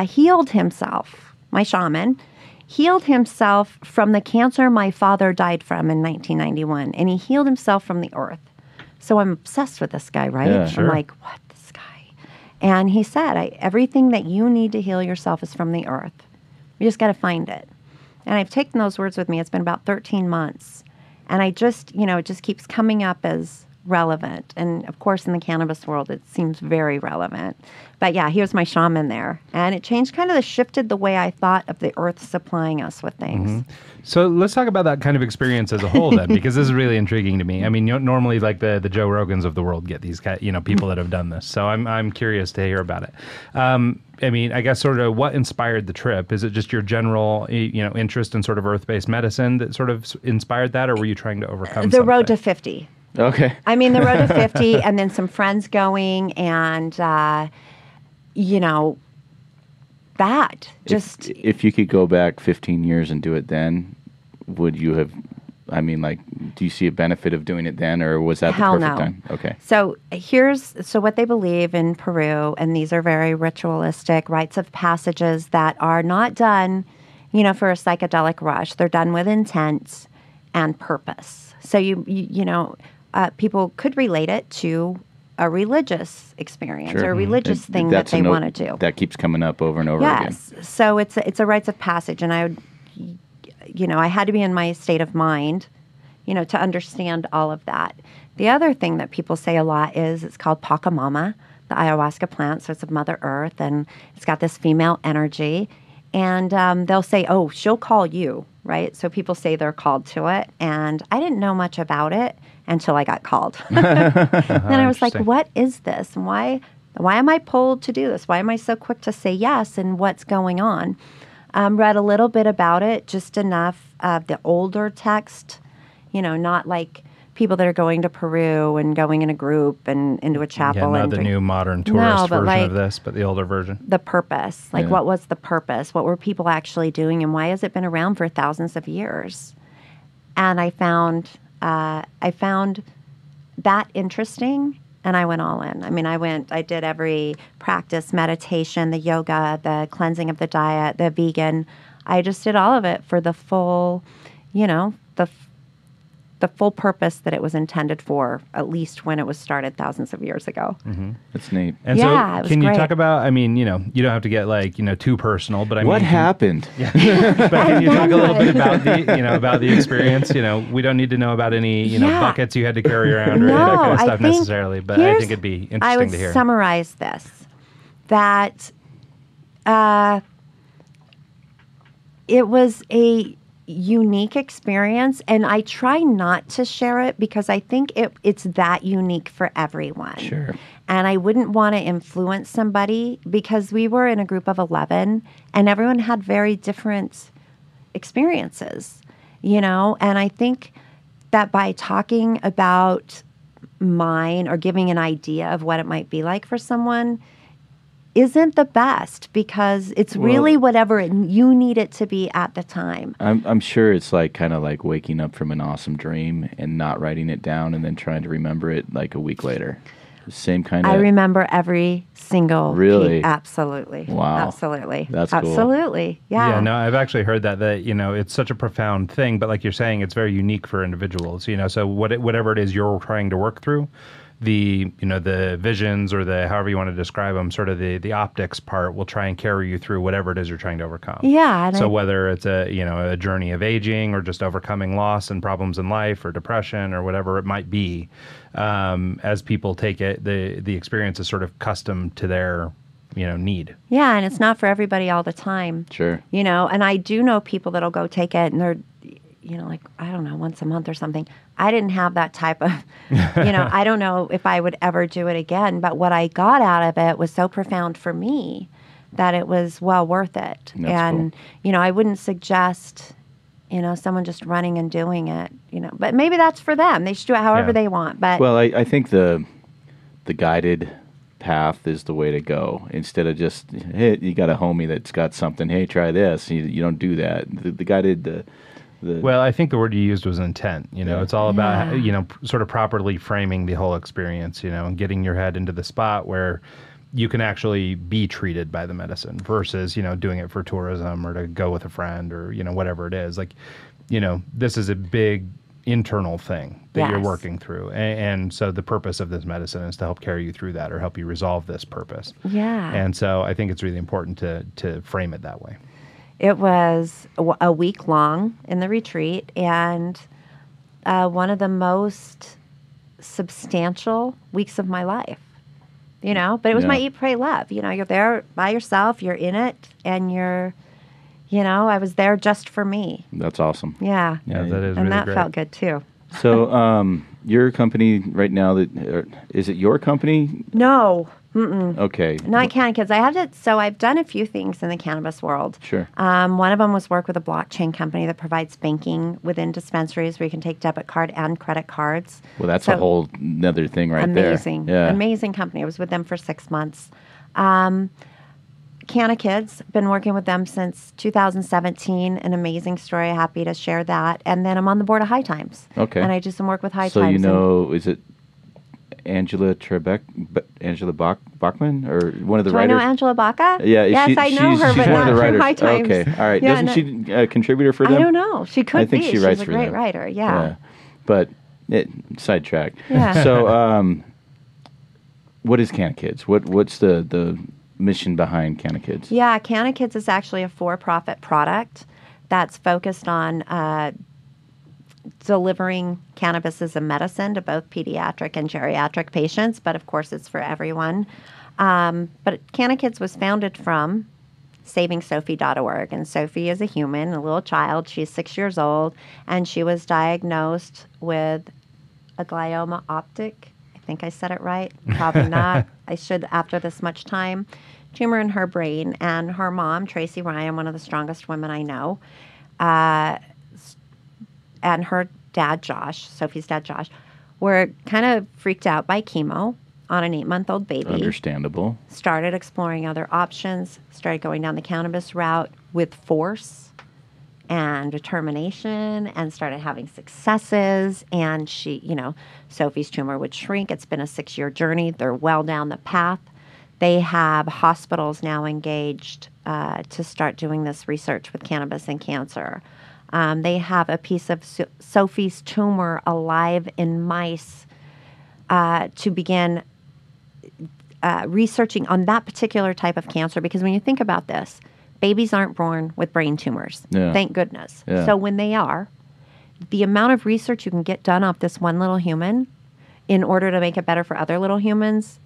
Speaker 5: healed himself, my shaman, healed himself from the cancer my father died from in 1991, and he healed himself from the earth. So I'm obsessed with this guy, right?
Speaker 1: Yeah, sure.
Speaker 5: I'm like, what, this guy? And he said, everything that you need to heal yourself is from the earth. You just got to find it. And I've taken those words with me. It's been about 13 months. And I just, it just keeps coming up as relevant. And of course, in the cannabis world, it seems very relevant. But yeah, here's my shaman there. And it shifted the way I thought of the earth supplying us with things.
Speaker 4: Mm-hmm. So let's talk about that kind of experience as a whole then, because this is really intriguing to me. I mean, normally like the Joe Rogans of the world get these people that have done this. So I'm curious to hear about it. I guess sort of what inspired the trip? Is it just your general, interest in sort of earth-based medicine that sort of inspired that, or were you trying to overcome
Speaker 5: the
Speaker 4: something?
Speaker 5: road to 50.
Speaker 1: Okay.
Speaker 5: The road to 50, and then some friends going, and that just.
Speaker 1: If you could go back 15 years and do it then, would you have? Do you see a benefit of doing it then, or was that the perfect time? Okay.
Speaker 5: So what they believe in Peru, and these are very ritualistic rites of passages that are not done, for a psychedelic rush. They're done with intent and purpose. So people could relate it to a religious experience or a religious thing that they want to do.
Speaker 1: That keeps coming up over and over again.
Speaker 5: Yes. So it's a rites of passage, and I had to be in my state of mind, to understand all of that. The other thing that people say a lot is it's called Pachamama, the ayahuasca plant. So it's of Mother Earth, and it's got this female energy. And they'll say, oh, she'll call you, right? So people say they're called to it. And I didn't know much about it until I got called. Then I was like, what is this? And why am I pulled to do this? Why am I so quick to say yes? And what's going on? Read a little bit about it, just enough of the older text, not like people that are going to Peru and going in a group and into a chapel.
Speaker 4: Yeah, not the new modern tourist version of this, but the older version.
Speaker 5: The purpose. What was the purpose? What were people actually doing, and why has it been around for thousands of years? And I found that interesting, and I went all in. I did every practice, meditation, the yoga, the cleansing of the diet, the vegan. I just did all of it for the full, the full purpose that it was intended for, at least when it was started thousands of years ago.
Speaker 1: Mm-hmm. That's neat.
Speaker 4: And
Speaker 5: yeah,
Speaker 4: so can you talk about, you don't have to get too personal, but
Speaker 1: what happened?
Speaker 4: Yeah. But can you talk a little bit about the experience? We don't need to know about any, buckets you had to carry around or any of that kind of stuff necessarily, but I think it'd be interesting to hear.
Speaker 5: I would summarize this, that it was a unique experience, and I try not to share it because I think it's that unique for everyone.
Speaker 1: Sure.
Speaker 5: And I wouldn't want to influence somebody because we were in a group of 11 and everyone had very different experiences, and I think that by talking about mine or giving an idea of what it might be like for someone isn't the best, because it's really whatever you need it to be at the time.
Speaker 1: I'm sure it's kind of like waking up from an awesome dream and not writing it down and then trying to remember it a week later. Same kind
Speaker 5: I
Speaker 1: of.
Speaker 5: remember every single
Speaker 1: Really?
Speaker 5: Absolutely.
Speaker 1: Wow.
Speaker 5: Absolutely.
Speaker 1: That's cool.
Speaker 5: Absolutely. Yeah.
Speaker 4: Yeah, no, I've actually heard that it's such a profound thing, but like you're saying, it's very unique for individuals, so whatever it is you're trying to work through, the visions or the however you want to describe them, sort of the optics part will try and carry you through whatever it is you're trying to overcome.
Speaker 5: Yeah.
Speaker 4: So whether it's a journey of aging or just overcoming loss and problems in life or depression or whatever it might be, as people take it, the experience is sort of custom to their need.
Speaker 5: Yeah, and it's not for everybody all the time.
Speaker 1: Sure.
Speaker 5: And I do know people that'll go take it and they're, like, I don't know, once a month or something. I didn't have that type of, I don't know if I would ever do it again, but what I got out of it was so profound for me that it was well worth it.
Speaker 1: That's
Speaker 5: cool. I wouldn't suggest, someone just running and doing it, but maybe that's for them. They should do it however they want. But
Speaker 1: well, I think the guided path is the way to go instead of just, hey, you got a homie that's got something, hey, try this. You don't do that. The guided,
Speaker 4: well, I think the word you used was intent. It's all about, sort of properly framing the whole experience, and getting your head into the spot where you can actually be treated by the medicine versus, doing it for tourism or to go with a friend or, whatever it is. Like, this is a big internal thing that you're working through. And so the purpose of this medicine is to help carry you through that or help you resolve this purpose.
Speaker 5: Yeah.
Speaker 4: And so I think it's really important to frame it that way.
Speaker 5: It was a week long in the retreat, and one of the most substantial weeks of my life, but it was my Eat, Pray, Love. You're there by yourself, you're in it, and I was there just for me.
Speaker 1: That's awesome.
Speaker 5: Yeah.
Speaker 4: Yeah, that is
Speaker 5: and
Speaker 4: really
Speaker 5: that
Speaker 4: great.
Speaker 5: felt good too.
Speaker 1: So, your company right now, is it your company?
Speaker 5: No.
Speaker 1: Okay.
Speaker 5: Not Cannabis. I've done a few things in the cannabis world.
Speaker 1: Sure.
Speaker 5: One of them was work with a blockchain company that provides banking within dispensaries where you can take debit card and credit cards.
Speaker 1: Well, that's a whole another thing right
Speaker 5: amazing,
Speaker 1: there. Yeah.
Speaker 5: Amazing company. I was with them for 6 months. Cannabis, been working with them since 2017. An amazing story. Happy to share that. And then I'm on the board of High Times.
Speaker 1: Okay.
Speaker 5: And I do some work with High
Speaker 1: So
Speaker 5: Times.
Speaker 1: is it Angela Bachman, or one of the
Speaker 5: Do
Speaker 1: writers?
Speaker 5: I know Angela Baca?
Speaker 1: Yeah.
Speaker 5: Yes, I know her,
Speaker 1: she's
Speaker 5: but
Speaker 1: one of
Speaker 5: not
Speaker 1: the
Speaker 5: from
Speaker 1: writers.
Speaker 5: High Times.
Speaker 1: Okay. All right.
Speaker 5: Yeah,
Speaker 1: Doesn't she a contributor for them?
Speaker 5: I don't know. She could
Speaker 1: I think
Speaker 5: be.
Speaker 1: she writes
Speaker 5: She's a
Speaker 1: for
Speaker 5: great
Speaker 1: them.
Speaker 5: writer. Yeah.
Speaker 1: But sidetrack.
Speaker 5: Yeah.
Speaker 1: So, what is Canna Kids? What's the mission behind Canna Kids?
Speaker 5: Yeah, Canna Kids is actually a for-profit product that's focused on delivering cannabis as a medicine to both pediatric and geriatric patients, but of course it's for everyone. But Canna Kids was founded from savingsophie.org, and Sophie is a human, a little child. She's 6 years old, and she was diagnosed with a glioma optic. I think I said it right. Probably not. I should after this much time. Tumor in her brain, and her mom, Tracy Ryan, one of the strongest women I know, and her dad, Josh, Sophie's dad, Josh, were kind of freaked out by chemo on an 8-month-old baby.
Speaker 1: Understandable.
Speaker 5: Started exploring other options, started going down the cannabis route with force and determination, and started having successes. And Sophie's tumor would shrink. It's been a 6-year journey. They're well down the path. They have hospitals now engaged to start doing this research with cannabis and cancer. They have a piece of Sophie's tumor alive in mice to begin researching on that particular type of cancer. Because when you think about this, babies aren't born with brain tumors.
Speaker 1: Yeah.
Speaker 5: Thank goodness.
Speaker 1: Yeah.
Speaker 5: So when they are, the amount of research you can get done off this one little human in order to make it better for other little humans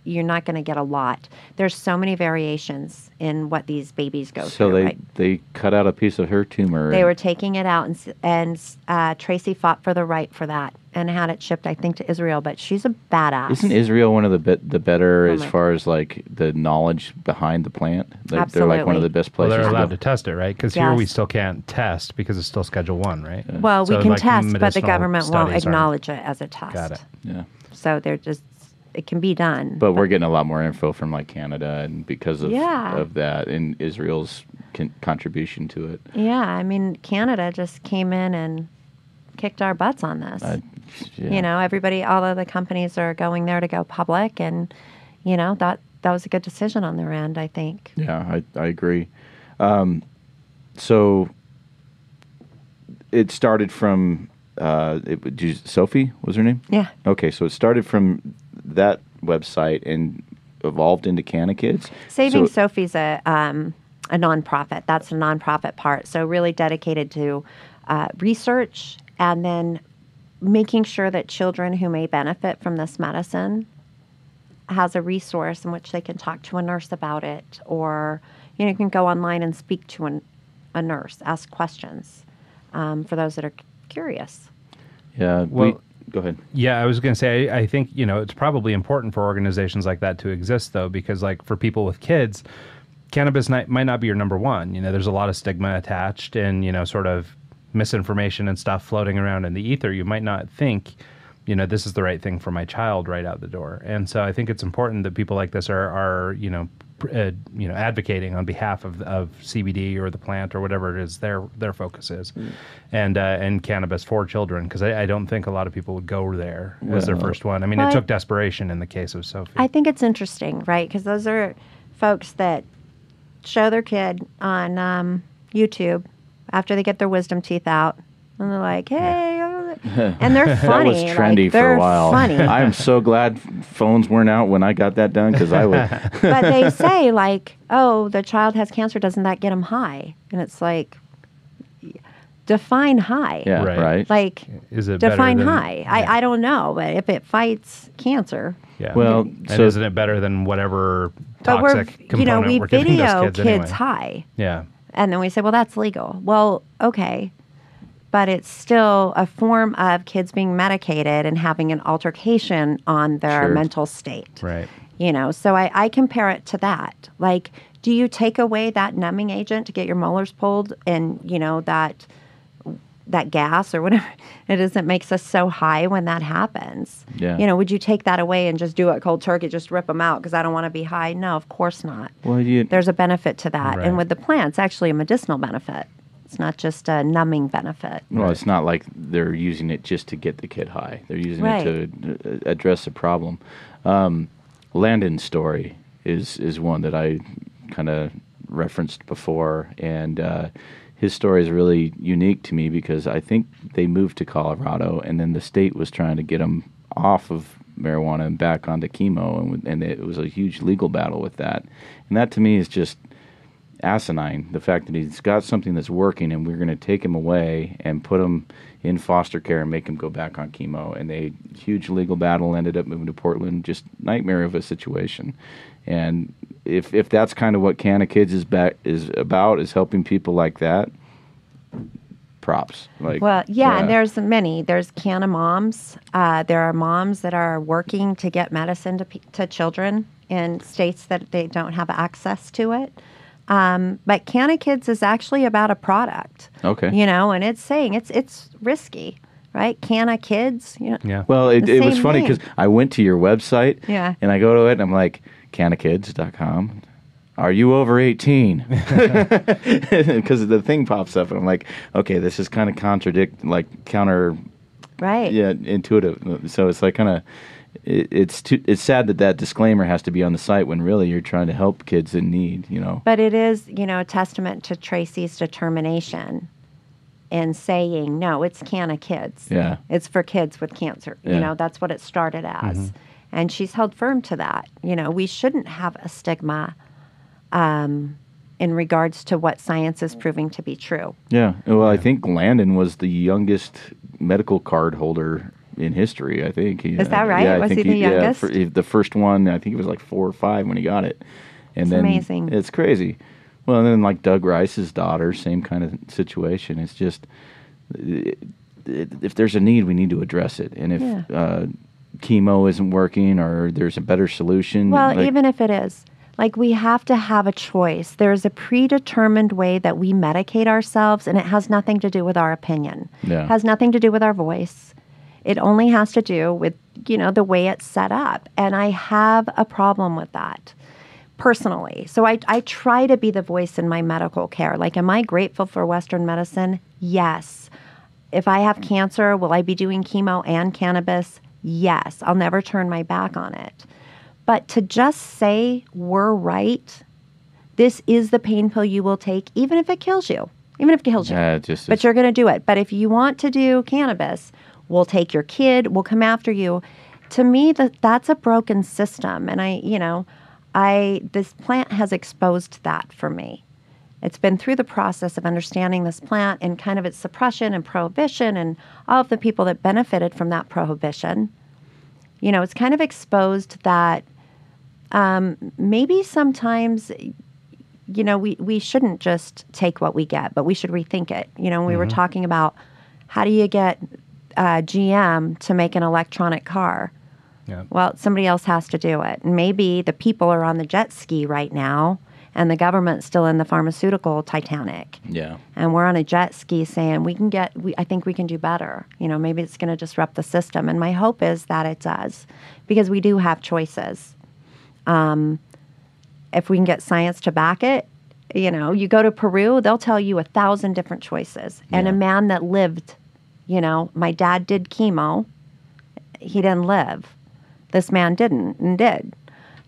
Speaker 5: you're not going to get a lot. There's so many variations in what these babies go
Speaker 1: So
Speaker 5: through.
Speaker 1: they cut out a piece of her tumor.
Speaker 5: They were taking it out, and Tracy fought for the right for that and had it shipped, I think, to Israel. But she's a badass.
Speaker 1: Isn't Israel one of the better as
Speaker 5: my
Speaker 1: far as like the knowledge behind the plant? Like, they're like one of the best
Speaker 4: Well,
Speaker 1: places.
Speaker 4: they're
Speaker 1: to
Speaker 4: allowed
Speaker 1: go.
Speaker 4: to test it, right? Because here we
Speaker 5: Yes.
Speaker 4: still can't test because it's still Schedule 1, right?
Speaker 5: Well, we
Speaker 4: So,
Speaker 5: can
Speaker 4: like,
Speaker 5: test, but the
Speaker 4: medicinal
Speaker 5: government won't
Speaker 4: studies aren't-
Speaker 5: acknowledge it as a test.
Speaker 4: Got it.
Speaker 1: Yeah.
Speaker 5: So it can be done.
Speaker 1: But we're getting a lot more info from like Canada, and because of
Speaker 5: Yeah.
Speaker 1: of that, and Israel's contribution to it.
Speaker 5: Yeah, I mean, Canada just came in and kicked our butts on this.
Speaker 1: Yeah.
Speaker 5: Everybody, all of the companies are going there to go public, and that was a good decision on their end, I think.
Speaker 1: Yeah, I agree. So it started from Sophie was her name?
Speaker 5: Yeah.
Speaker 1: Okay, so it started from that website and evolved into Canna Kids.
Speaker 5: Saving Sophie's a nonprofit. That's the nonprofit part. So really dedicated to research and then making sure that children who may benefit from this medicine has a resource in which they can talk to a nurse about it, or you can go online and speak to a nurse, ask questions for those that are curious.
Speaker 1: Yeah.
Speaker 4: Well,
Speaker 1: go ahead.
Speaker 4: Yeah, I was going to say, I think, it's probably important for organizations like that to exist, though, because like for people with kids, cannabis might not be your number one. There's a lot of stigma attached and, sort of misinformation and stuff floating around in the ether. You might not think, this is the right thing for my child right out the door. And so I think it's important that people like this are advocating on behalf of CBD or the plant or whatever it is their focus is, and cannabis for children, because I don't think a lot of people would go there as their first one. I mean, it took desperation in the case of Sophie.
Speaker 5: I think it's interesting, right? Because those are folks that show their kid on YouTube after they get their wisdom teeth out, and they're like, "Hey," and they're funny.
Speaker 1: That was trendy for a while.
Speaker 5: Funny.
Speaker 1: I am so glad phones weren't out when I got that done, because I would.
Speaker 5: But they say like, "Oh, the child has cancer. Doesn't that get them high?" And it's like, define high.
Speaker 1: Yeah, right.
Speaker 5: Like,
Speaker 4: is it
Speaker 5: define
Speaker 4: better than,
Speaker 5: high? I don't know, but if it fights cancer.
Speaker 4: Yeah.
Speaker 1: Well,
Speaker 4: and
Speaker 1: so
Speaker 4: isn't it better than whatever
Speaker 5: But
Speaker 4: toxic component
Speaker 5: we
Speaker 4: we're giving those
Speaker 5: video
Speaker 4: kids
Speaker 5: kids
Speaker 4: anyway?
Speaker 5: high.
Speaker 4: Yeah.
Speaker 5: And then we say, well, that's legal. Well, okay. But it's still a form of kids being medicated and having an altercation on their
Speaker 1: Sure.
Speaker 5: mental state.
Speaker 4: Right.
Speaker 5: So I compare it to that. Like, do you take away that numbing agent to get your molars pulled and, that gas or whatever it is that makes us so high when that happens?
Speaker 1: Yeah.
Speaker 5: Would you take that away and just do it cold turkey, just rip them out because I don't want to be high? No, of course not.
Speaker 1: Well,
Speaker 5: There's a benefit to that.
Speaker 4: Right.
Speaker 5: And with the plants, actually a medicinal benefit. It's not just a numbing benefit.
Speaker 1: Well, it's not like they're using it just to get the kid high. They're using
Speaker 5: Right.
Speaker 1: it to address a problem. Landon's story is one that I kind of referenced before, and his story is really unique to me because I think they moved to Colorado, and then the state was trying to get him off of marijuana and back onto chemo, and it was a huge legal battle with that. And that to me is just asinine, the fact that he's got something that's working and we're going to take him away and put him in foster care and make him go back on chemo. And a huge legal battle, ended up moving to Portland, just nightmare of a situation. And if that's kind of what Canna Kids is about, is helping people like that, props.
Speaker 5: And there's many. There's Canna Moms. There are moms that are working to get medicine to children in states that they don't have access to it. But Canna Kids is actually about a product.
Speaker 1: Okay.
Speaker 5: And it's saying it's risky, right? Canna Kids.
Speaker 4: Yeah.
Speaker 1: Well, it was
Speaker 5: same
Speaker 1: funny
Speaker 5: name.
Speaker 1: because I went to your website,
Speaker 5: Yeah.
Speaker 1: and I go to it, and I'm like, cannakids.com. Are you over 18? Because the thing pops up, and I'm like, okay, this is kind of counter,
Speaker 5: Right.
Speaker 1: yeah, intuitive. So it's like kind of, it's sad that disclaimer has to be on the site when really you're trying to help kids in need,
Speaker 5: But it is, a testament to Tracy's determination in saying, no, it's Canna Kids.
Speaker 1: Yeah.
Speaker 5: It's for kids with cancer.
Speaker 1: Yeah.
Speaker 5: That's what it started as. And she's held firm to that. We shouldn't have a stigma in regards to what science is proving to be true.
Speaker 1: Yeah. Well, I think Landon was the youngest medical card holder in history, I think.
Speaker 5: Is that right?
Speaker 1: Yeah,
Speaker 5: Was
Speaker 1: I think
Speaker 5: he the youngest?
Speaker 1: The first one, I think he was like 4 or 5 when he got it. And
Speaker 5: It's
Speaker 1: then
Speaker 5: amazing.
Speaker 1: It's crazy. Well, and then like Doug Rice's daughter, same kind of situation. It's just, if there's a need, we need to address it. And if chemo isn't working or there's a better solution.
Speaker 5: Well, even if it is, we have to have a choice. There's a predetermined way that we medicate ourselves, and it has nothing to do with our opinion.
Speaker 1: Yeah.
Speaker 5: It has nothing to do with our voice. It only has to do with, the way it's set up. And I have a problem with that personally. So I try to be the voice in my medical care. Am I grateful for Western medicine? Yes. if I have cancer, will I be doing chemo and cannabis? Yes. I'll never turn my back on it. But to just say we're right, this is the pain pill you will take, even if it kills you. Even if it kills you. But you're going to do it. But if you want to do cannabis, we'll take your kid, we'll come after you. To me, that's a broken system. And this plant has exposed that for me. It's been through the process of understanding this plant and kind of its suppression and prohibition and all of the people that benefited from that prohibition. It's kind of exposed that maybe sometimes, we shouldn't just take what we get, but we should rethink it. We were talking about how do you get GM to make an electronic car? Yeah. Well, somebody else has to do it. And maybe the people are on the jet ski right now and the government's still in the pharmaceutical Titanic.
Speaker 1: Yeah.
Speaker 5: And we're on a jet ski saying I think we can do better. Maybe it's going to disrupt the system. And my hope is that it does, because we do have choices. If we can get science to back it, you go to Peru, they'll tell you 1,000 different choices. Yeah. And a man that lived, my dad did chemo. He didn't live. This man didn't and did.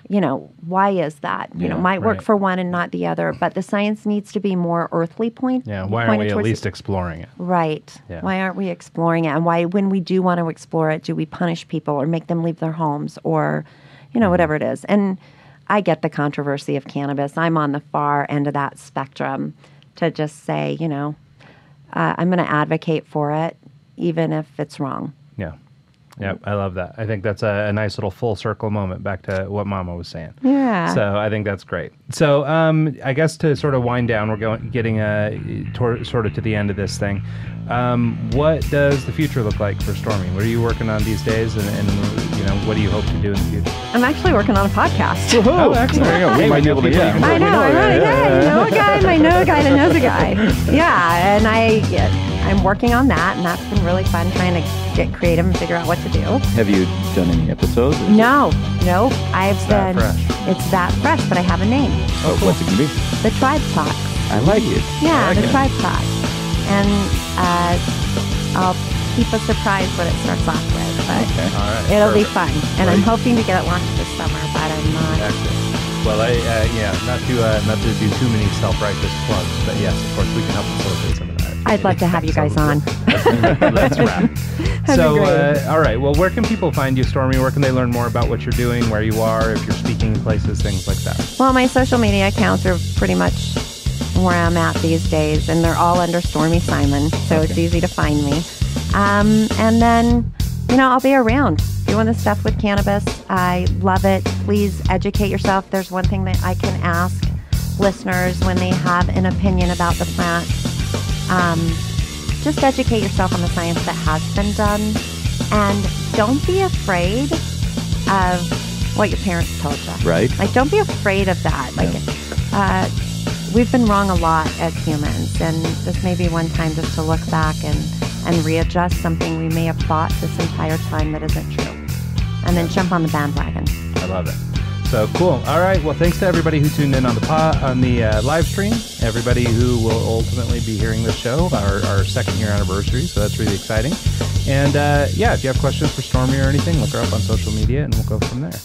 Speaker 5: Why is that? Might work for one and not the other, but the science needs to be more earthly point.
Speaker 4: Yeah, why aren't we at least exploring it?
Speaker 5: Right. Yeah. Why aren't we exploring it? And why, when we do want to explore it, do we punish people or make them leave their homes or, whatever it is? And I get the controversy of cannabis. I'm on the far end of that spectrum to just say, I'm going to advocate for it, even if it's wrong.
Speaker 4: Yeah. Yeah, I love that. I think that's a nice little full circle moment back to what Mama was saying.
Speaker 5: Yeah.
Speaker 4: So I think that's great. So I guess to sort of wind down, we're getting sort of to the end of this thing. What does the future look like for Stormy? What are you working on these days, and what do you hope to do in the future?
Speaker 5: I'm actually working on a podcast.
Speaker 4: Oh, excellent! There you go. We might be able to. Yeah.
Speaker 5: I know. I know a guy that knows a guy. Yeah, and I'm working on that, and that's been really fun trying to get creative and figure out what to do.
Speaker 1: Have you done any episodes?
Speaker 5: No. It's that fresh, but I have a name.
Speaker 1: Oh, cool. What's it going to be?
Speaker 5: The Tribe Talk.
Speaker 1: I like it.
Speaker 5: Yeah, the Tribe Talk. And I'll keep a surprise what it starts off with, but it'll be fun. And I'm hoping to get it launched this summer, but I'm not.
Speaker 4: Excellent. Well, not to do too many self-righteous plugs, but yes, of course, we can help facilitate some of that.
Speaker 5: I'd love to have you guys on.
Speaker 4: Let's wrap. So, all right. Well, where can people find you, Stormy? Where can they learn more about what you're doing, where you are, if you're speaking places, things like that?
Speaker 5: Well, my social media accounts are pretty much where I'm at these days, and they're all under Stormy Simon, so it's easy to find me. And then, I'll be around doing this stuff with cannabis. I love it. Please educate yourself. There's one thing that I can ask listeners when they have an opinion about the plant. Just educate yourself on the science that has been done, and don't be afraid of what your parents told you.
Speaker 1: Right.
Speaker 5: Don't be afraid of that. We've been wrong a lot as humans, and this may be one time just to look back and readjust something we may have thought this entire time that isn't true, and then jump on the bandwagon.
Speaker 4: I love it. So cool. All right. Well, thanks to everybody who tuned in on the live stream. Everybody who will ultimately be hearing this show, our second-year anniversary. So that's really exciting. And if you have questions for Stormy or anything, look her up on social media, and we'll go from there.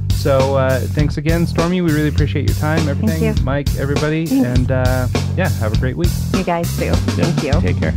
Speaker 4: So thanks again, Stormy. We really appreciate your time, everything.
Speaker 5: Thank you.
Speaker 4: Mike, everybody. Thanks. And have a great week.
Speaker 5: You guys too. Thank you.
Speaker 1: Take care.